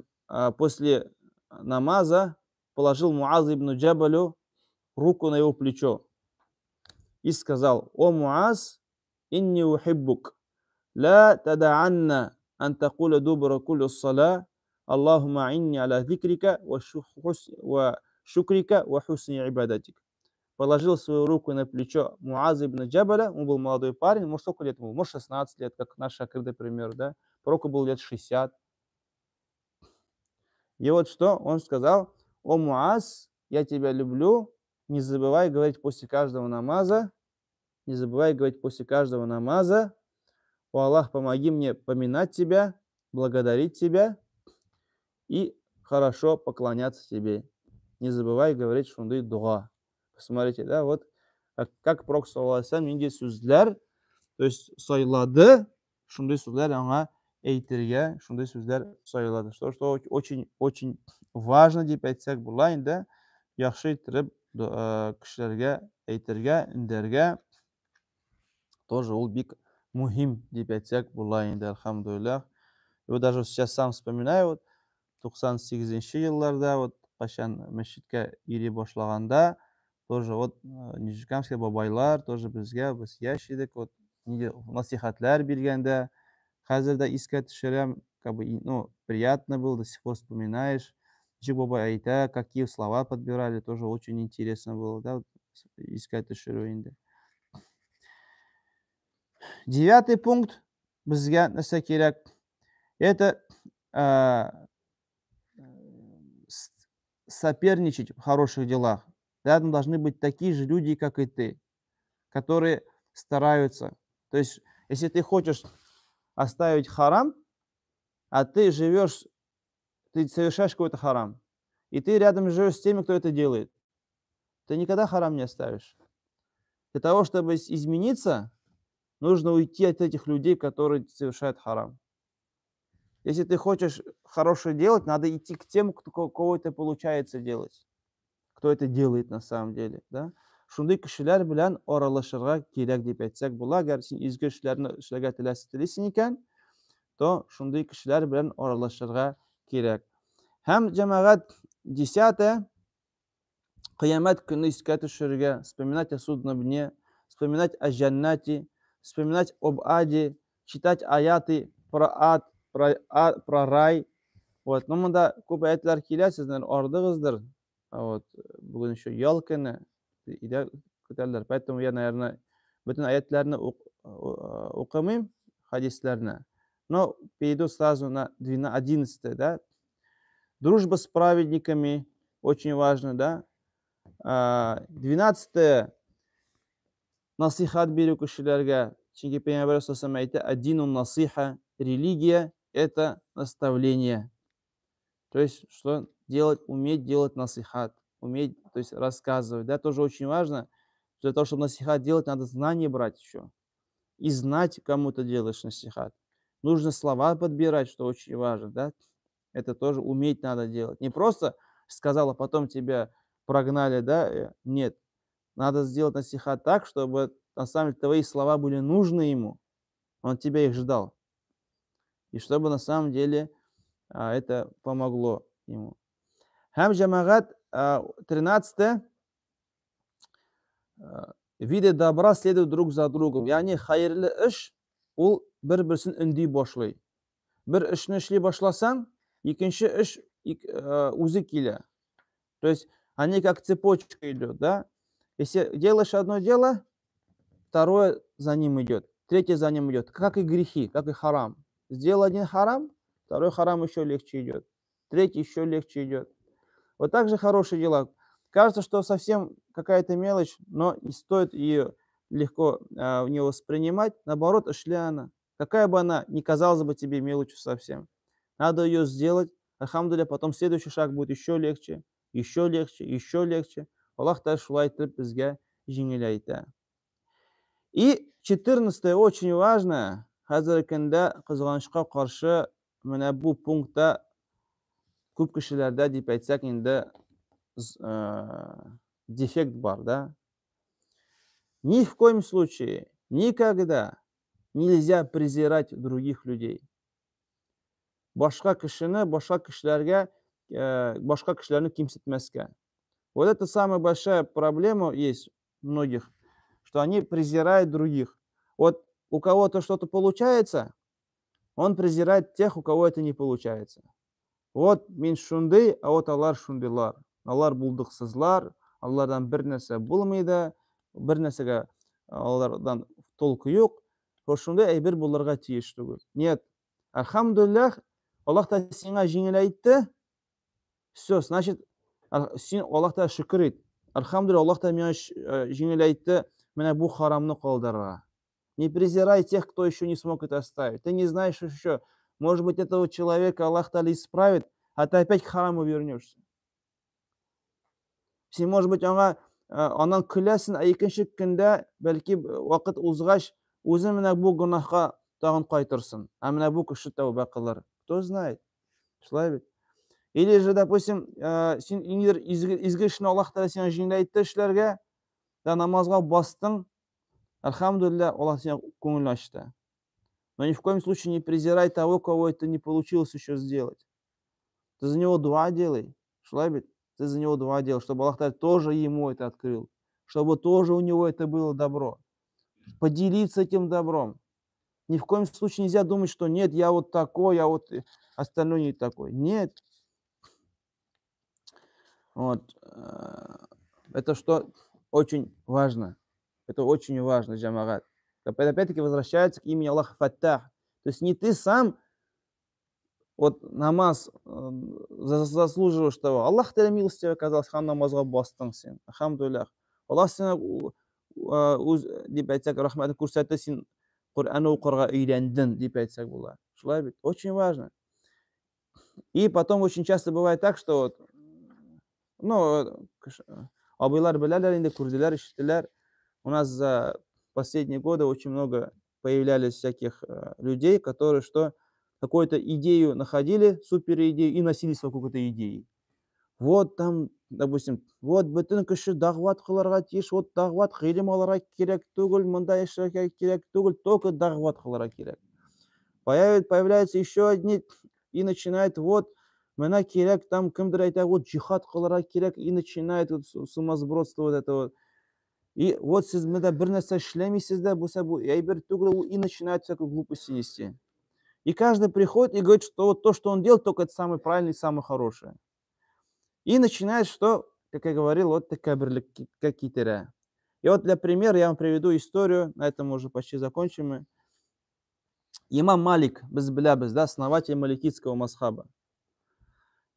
после намаза положил Муазу ибн Джабалю руку на его плечо и сказал: «О Муаз, инни ухиббук, ла тада'анна ан такуля дубра кулю ссала, Аллахума инни аля зикрика ва шукрика ва хусни ибадатик». Положил свою руку на плечо Муаза ибн Джабаля, он был молодой парень, может, сколько лет ему? Может, 16 лет, как наш Шакир, например, да? Пророку был лет 60. И вот что он сказал: «О Муаз, я тебя люблю, не забывай говорить после каждого намаза, не забывай говорить после каждого намаза: о Аллах, помоги мне поминать тебя, благодарить тебя и хорошо поклоняться тебе. Не забывай говорить шундай дуа». Посмотрите, да, вот как пророк саллаллаху алейхи вассалам нендей сөздер, то есть сайлады, шундай сөздер аңа әйтергә, шундай сүзләр сайлады. Что очень важно дип әйтсәк була инде, яхшы иттереп кешеләргә әйтергә, индәргә, тоже ул бик мухим дип әйтсәк була инде, алхамдулиллах. И вот даже сейчас сам вспоминаю, вот 98-нче елларда, вот кашан мәчеткә йөри башлаганда, тоже вот Нижекамская бабайлар тоже безгә, без яшь идек, вот насихатлар биргәндә, хәзер дә искә төшерәм, как бы, ну, приятно было, до сих пор вспоминаешь. Ничек бабай әйтә, какие слова подбирали, тоже очень интересно было, да, вот, искать төшерү инде. 9-й пункт безгә нәрсә кирәк? Это соперничать в хороших делах. Рядом должны быть такие же люди, как и ты, которые стараются. То есть, если ты хочешь оставить харам, а ты живешь, ты совершаешь какой-то харам, и ты рядом живешь с теми, кто это делает, ты никогда харам не оставишь. Для того, чтобы измениться, нужно уйти от этих людей, которые совершают харам. Если ты хочешь хорошее делать, надо идти к тем, кого это получается делать, кто это делает на самом деле, да? Шундай кешеләр белән аралашырга кирәк дип әйтсәк була. Әгәр син изге эшләрне эшләргә теләсең икән, то шундый кешеләр белән аралашырга кирәк. Һәм җәмәгать 10 кыямәт көнне искә төшерергә, вспоминать о судном дне, вспоминать о джаннате, вспоминать об аде, читать аяты про ад, про рай. Вот. Но монда күп аятлар килә, сезнең ардыгыздыр. Вот. Бүген еще ял көне. Идә көтәләр. Поэтому я, наверное, бөтен аятларны укымыйм, хадисларны. Но перейду сразу на 11, да. Дружба с праведниками очень важно, да. 12 насихат беру кешеләргә. Чөнки Пәйгамбәр саллаллаху алейхи ва саллям әйтә: "Ад-дину насиха", религия это наставление. То есть, что делать, уметь делать насихат, уметь, то есть рассказывать, да, тоже очень важно. Для того, чтобы насихат делать, надо знания брать еще. И знать, кому ты делаешь насихат. Нужно слова подбирать, что очень важно, да. Это тоже уметь надо делать. Не просто сказал, а потом тебя прогнали, да. Нет. Надо сделать насихат так, чтобы на самом деле твои слова были нужны ему. Он тебя их ждал. И чтобы на самом деле это помогло ему. Һәм җәмәгать 13 виды добра следуют друг за другом. Яғни хайырлы эш ул бер-берсен өнди башлый. Бер эшне эшли башласаң, икенче эш үзе килә. То есть они как цепочка идет, да? Если делаешь одно дело, второе за ним идет, третье за ним идет. Как и грехи, как и харам. Сделал один харам, второй харам еще легче идет, третий еще легче идет. Вот так же хорошие дела. Кажется, что совсем какая-то мелочь, но не стоит ее легко в нее воспринимать. Наоборот, ашляна. Какая бы она ни казалась бы тебе мелочью совсем. Надо ее сделать. Альхамдулилля, потом следующий шаг будет еще легче, еще легче, еще легче. Аллах та шулай итеп безгә җиңеләйтә. И 14 очень важно. Хәзерге көндә кызганычка каршы менә бу пунктта күп кешеләрдә дип әйтсәк инде дефект бар, да? Ни в коем случае, никогда нельзя презирать других людей. Башка кешене, башка кешеләргә, башка кешеләрне кимсетмәскә. Вот это самая большая проблема есть у многих, что они презирают других. Вот у кого-то что-то получается, он презирает тех, у кого это не получается. Вот мин шунды, а вот алар шундылар. Алар булдыксызлар, алардан бер нәрсә булмый, бер нәрсәгә алардан толку юк. Шундай әйбер булырга тиеш түгел. Нет. Альхамдулиллах, Аллаһ та сиңа җиңел әйтте. Все, значит, син Аллаһка шөкер ит. Альхамдулиллах, Аллаһ та миңа җиңел әйтте, менә бу харамны калдырырга. Не презирай тех, кто еще не смог это оставить. Ты не знаешь еще, может быть, этого человека Аллах Та'аля исправит, а ты опять к хараму вернешься. Син, может быть, анан көләсен, а икенче көндә, бәлки вакыт узгач, үзе менә бу гөнаһка тагын кайтырсың. А менә бу кеше тәүбә кылыр. Кто знает? Шулай бит. Или же, допустим, син инер изге эшне Аллаһ Та'аля сиңа җиңеләйтте эшләргә, да намазга бастың. Альхамдулилля, Аллаһ сиңа күңел ачты. Но ни в коем случае не презирай того, кого это не получилось еще сделать. Ты за него дуа делай. Шулай бит? Ты за него дуа делай, чтобы Аллах тоже ему это открыл. Чтобы тоже у него это было добро. Поделиться этим добром. Ни в коем случае нельзя думать, что нет, я вот такой, а вот остальной не такой. Нет. Вот. Это что очень важно. Это очень важно, джамагат. Опять-таки возвращается к имени Аллаха Фаттах. То есть не ты сам вот намаз заслуживаешь того. Аллах Та'аля милостивый оказался, хан намазга бастың сен. Алхамдулиллах. Аллах сиңа үз дип әйтсәк, рахмәтен күрсәтте, син Коръәнне укырга өйрәндең дип әйтсәк була. Шулай бит. Очень важно. И потом очень часто бывает так, что вот, ну, абыйлар беләләр инде, күрделәр, ишеттеләр. У нас за последние годы очень много появлялись всяких людей, которые что какую-то идею находили, супер идею, и носились вокруг этой идеи. Вот там, допустим, вот бөтен кеше дағват кылырга тиеш, вот дағват гыйлем алырга кирәк түгел, монда эшләргә кирәк түгел, только дағват кылырга кирәк. появляются еще одни, и начинает вот, мына керек, там кімдір айтады, вот джихад қылыра керек, и начинает вот сумасбродство вот это вот. И вот сіз мында бір нәрсе ішлемейсіз да, болса бұл әйбер түгіл, и начинает всякую глупость нести. И каждый приходит и говорит, что вот то, что он делает, только это самое правильное и самое хорошее. И начинает, что, как я говорил, вот такая какие-то. И вот для примера я вам приведу историю, на этом мы уже почти закончим. Имам Малик, да, основатель маликитского масхаба.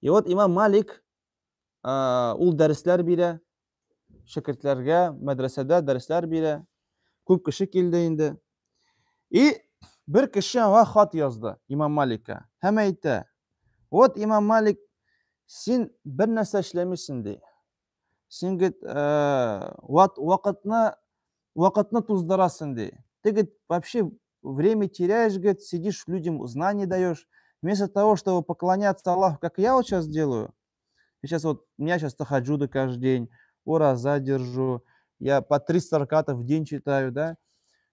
И вот имам Малик, ул дәрисләр бирә, шәкертләргә, мәдрәсәдә дәресләр бирә, күп кеше килде инде. И бер кеше аңа хат язды имам Маликка. Һәм әйтте, вот имам Малик, син бер нәрсә эшләмисең ди. Син гит вакытны туздырасың ди. Ты говорит, вообще время теряешь, говорит, сидишь, людям знания даешь. Вместо того, чтобы поклоняться Аллаху, как я вот сейчас делаю, сейчас вот, у меня сейчас тахаджуды каждый день, ураза держу, я по 300 ракатов в день читаю, да,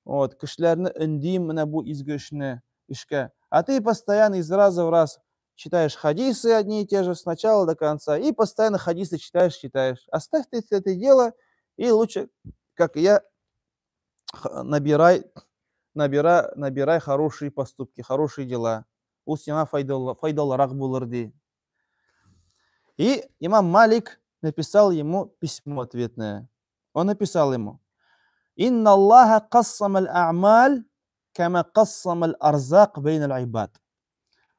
вот, кишләрне үндим менә бу изге эшкә. А ты постоянно из раза в раз читаешь хадисы одни и те же с начала до конца, и постоянно хадисы читаешь. Оставь ты это дело, и лучше, как я, набирай хорошие поступки, хорошие дела. Ул сиңа файдалырак булыр ди. И имам Малик написал ему письмо ответное. Он написал ему: «Инна Аллаха кассам аль-а'маль, кама кассам аль-арзак бейн аль-айбад».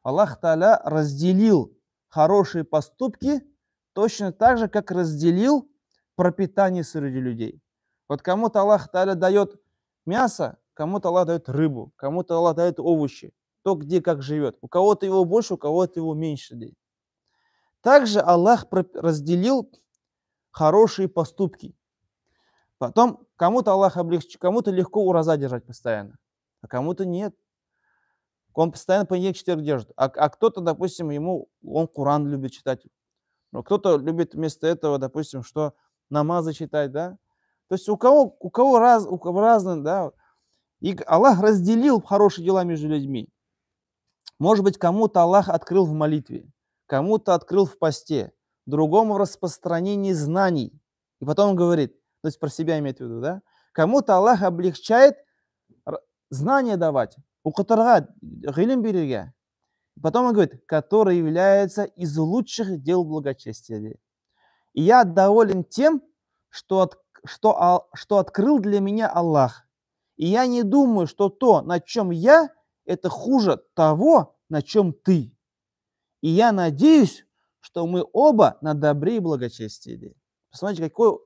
Аллах Та'аля разделил хорошие поступки точно так же, как разделил пропитание среди людей. Вот кому-то Аллах Та'аля дает мясо, кому-то Аллах дает рыбу, кому-то Аллах дает овощи. То, где как живет. У кого-то его больше, у кого-то его меньше. Также Аллах разделил хорошие поступки. Потом кому-то Аллах облегчит, кому-то легко ураза держать постоянно, а кому-то нет. Он постоянно понедельник, четверг держит. А кто-то, допустим, он Куран любит читать. Но кто-то любит вместо этого, допустим, что намазы читать, да. То есть у кого разные, да. И Аллах разделил хорошие дела между людьми. Может быть, кому-то Аллах открыл в молитве, кому-то открыл в посте, другому в распространении знаний. И потом он говорит, то есть про себя имеет в виду, да? Кому-то Аллах облегчает знания давать, укытырга, гилем берерге. Потом он говорит, который является из лучших дел благочестия. И я доволен тем, что открыл для меня Аллах. И я не думаю, что то, на чем я, это хуже того, на чем ты. И я надеюсь, что мы оба на добре и благочестии. Посмотрите, какой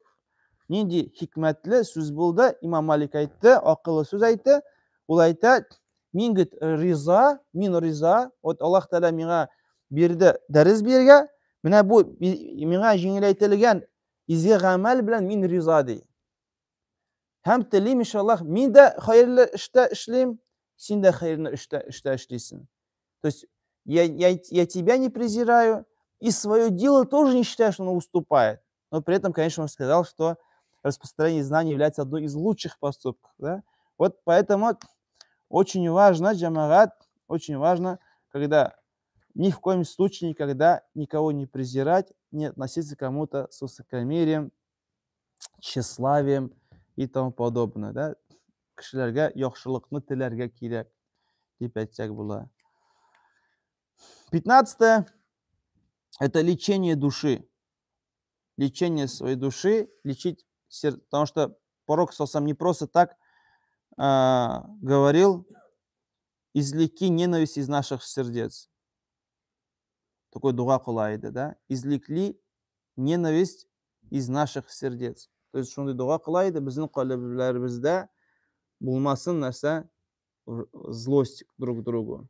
нинди хикмәтле сүз булды. Имам Малик айтты, акыллы сүз айтты. Ул айтты, мин риза, вот Аллах Таала миңа бирде дәрес бирергә, менә бу миңа җиңеләйтелгән изге гамәл белән мин риза ди. Һәм телим иншаллах, мин дә хәерле эштә эшлим, син дә хәерле эштә эшлисең. То есть я тебя не презираю, и свое дело тоже не считаю, что оно уступает. Но при этом, конечно, он сказал, что распространение знаний является одной из лучших поступков. Да? Вот поэтому очень важно, джамагат, очень важно, когда ни в коем случае никогда никого не презирать, не относиться к кому-то с высокомерием, тщеславием и тому подобное. Да? Кешеләргә яхшылыкны теләргә кирәк дип әйтсәк була. 15. Это лечение души. Лечение своей души, лечить сердце. Потому что пророк сам не просто так говорил, извлеки ненависть из наших сердец. Такой дуга кылайды, да? Извлекли ненависть из наших сердец. То есть, шундай дуга кылайды, безнең калбыбызда булмасын нәрсә, злость друг к другу.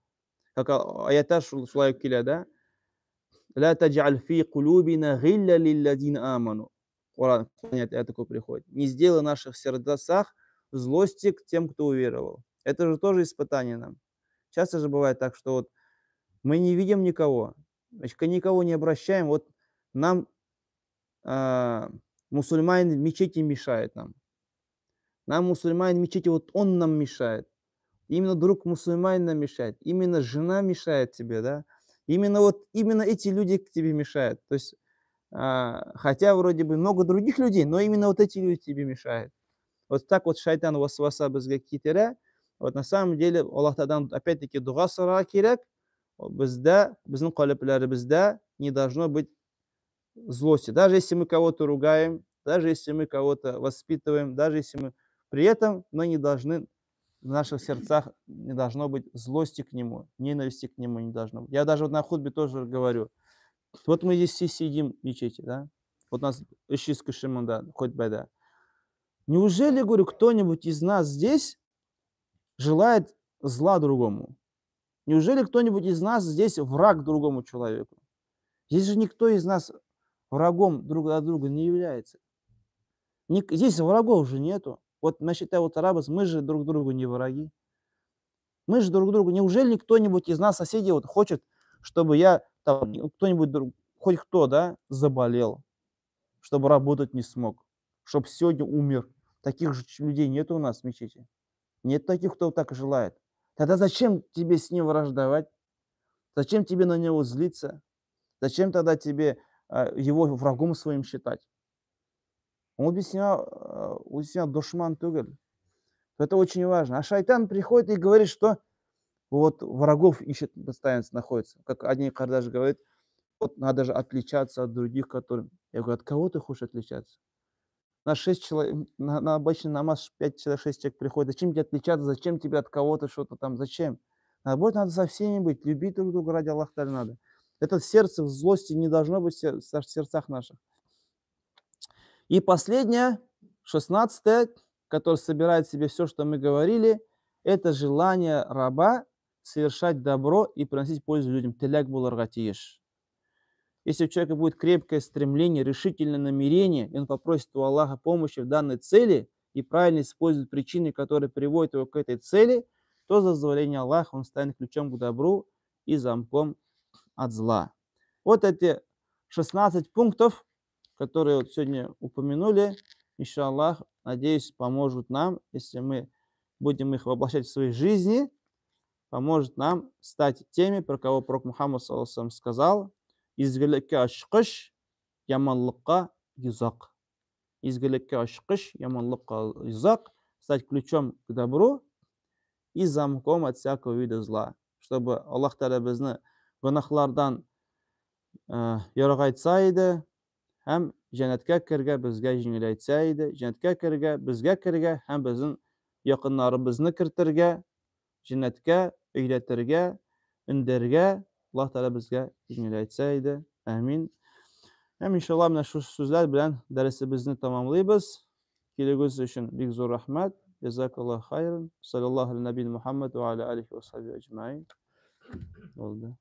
Как аятта шулай килә, да? Ла таджаль фи кулубина гилля лилладина аману. Коран такой приходит. Не сделай в наших сердцах злости к тем, кто уверовал. Это же тоже испытание нам. Часто же бывает так, что вот мы не видим никого, значит, никого не обращаем. Вот нам мусульманин в мечети мешает нам. Нам мусульманин в мечети, вот он нам мешает. именно друг мусульманина мешает, именно жена мешает тебе, да, именно эти люди к тебе мешают. То есть, хотя вроде бы много других людей, но именно вот эти люди тебе мешают. Вот так вот шайтан васваса бізге кетері. Вот на самом деле Аллахтадан опять-таки дуға сұрауға керек. Бізде, біздің қалыпларыбызда не должно быть злости. Даже если мы кого-то ругаем, даже если мы кого-то воспитываем, даже если мы при этом мы не должны, в наших сердцах не должно быть злости к нему, ненависти к нему не должно быть. Я даже вот на хутбе тоже говорю. Вот мы здесь все сидим в мечети, да? Вот нас ищис кышымында, хутбада. Неужели, говорю, кто-нибудь из нас здесь желает зла другому? Неужели кто-нибудь из нас здесь враг другому человеку? Здесь же никто из нас врагом друг от друга не является. Здесь врагов же нету. Вот насчет вот арабов, мы же друг другу не враги. Мы же друг другу. Неужели кто-нибудь из нас, соседей, вот хочет, чтобы я, там, кто-нибудь, хоть кто, да, заболел, чтобы работать не смог, чтобы сегодня умер? Таких же людей нет у нас в мечети. Нет таких, кто так желает. Тогда зачем тебе с ним враждовать? Зачем тебе на него злиться? Зачем тогда тебе его врагом своим считать? Он без себя душман тугель. Это очень важно. А шайтан приходит и говорит, что вот врагов ищет, постоянно находится. Как одни кардаши говорят, вот надо же отличаться от других, которые... Я говорю, от кого ты хочешь отличаться? На 6 человек, на обычный намаз 5 человек, 6 человек приходит. Зачем тебе отличаться? Зачем тебе от кого-то что-то там? Зачем? Наоборот, надо со всеми быть. Любить друг друга ради Аллаха надо. Это сердце в злости не должно быть в сердцах наших. И последнее, 16-е, которое собирает в себе все, что мы говорили, это желание раба совершать добро и приносить пользу людям. Теляк буларга тиеш. Если у человека будет крепкое стремление, решительное намерение, и он попросит у Аллаха помощи в данной цели и правильно использует причины, которые приводят его к этой цели, то за дозволение Аллаха он станет ключом к добру и замком от зла. Вот эти 16 пунктов, которые вот сегодня упомянули, иншаллах, надеюсь, поможет нам, если мы будем их воплощать в своей жизни, поможет нам стать теми, про кого пророк Мухаммад сказал: «Изгілікке ашқыш, яманлыққа юзақ». Изгілікке ашқыш, яманлыққа юзақ. Стать ключом к добру и замком от всякого вида зла. Чтобы Аллах Тағала бізді гүнахлардан ярағайтса еді, һәм жәннәткә кірге бізге жеңілейтсе еді, жәннәткә кірге бізге кірге, һәм біздің якыннарыбызны кіртірге, жәннәткә өйрәтергә, үндәргә Аллаһ Тәғала бізге жеңілейтсе еді. Әмин. Һәм иншалла менә шу сүзләр белән дәресебезне тәмамлыйбыз. Килегез өчен бик зур рәхмәт. Җазакаллаһу хайран. Саллаллаһу ала набiyyi Мухаммад ва аля алихи ва сахбихи аҗмаин. Булды.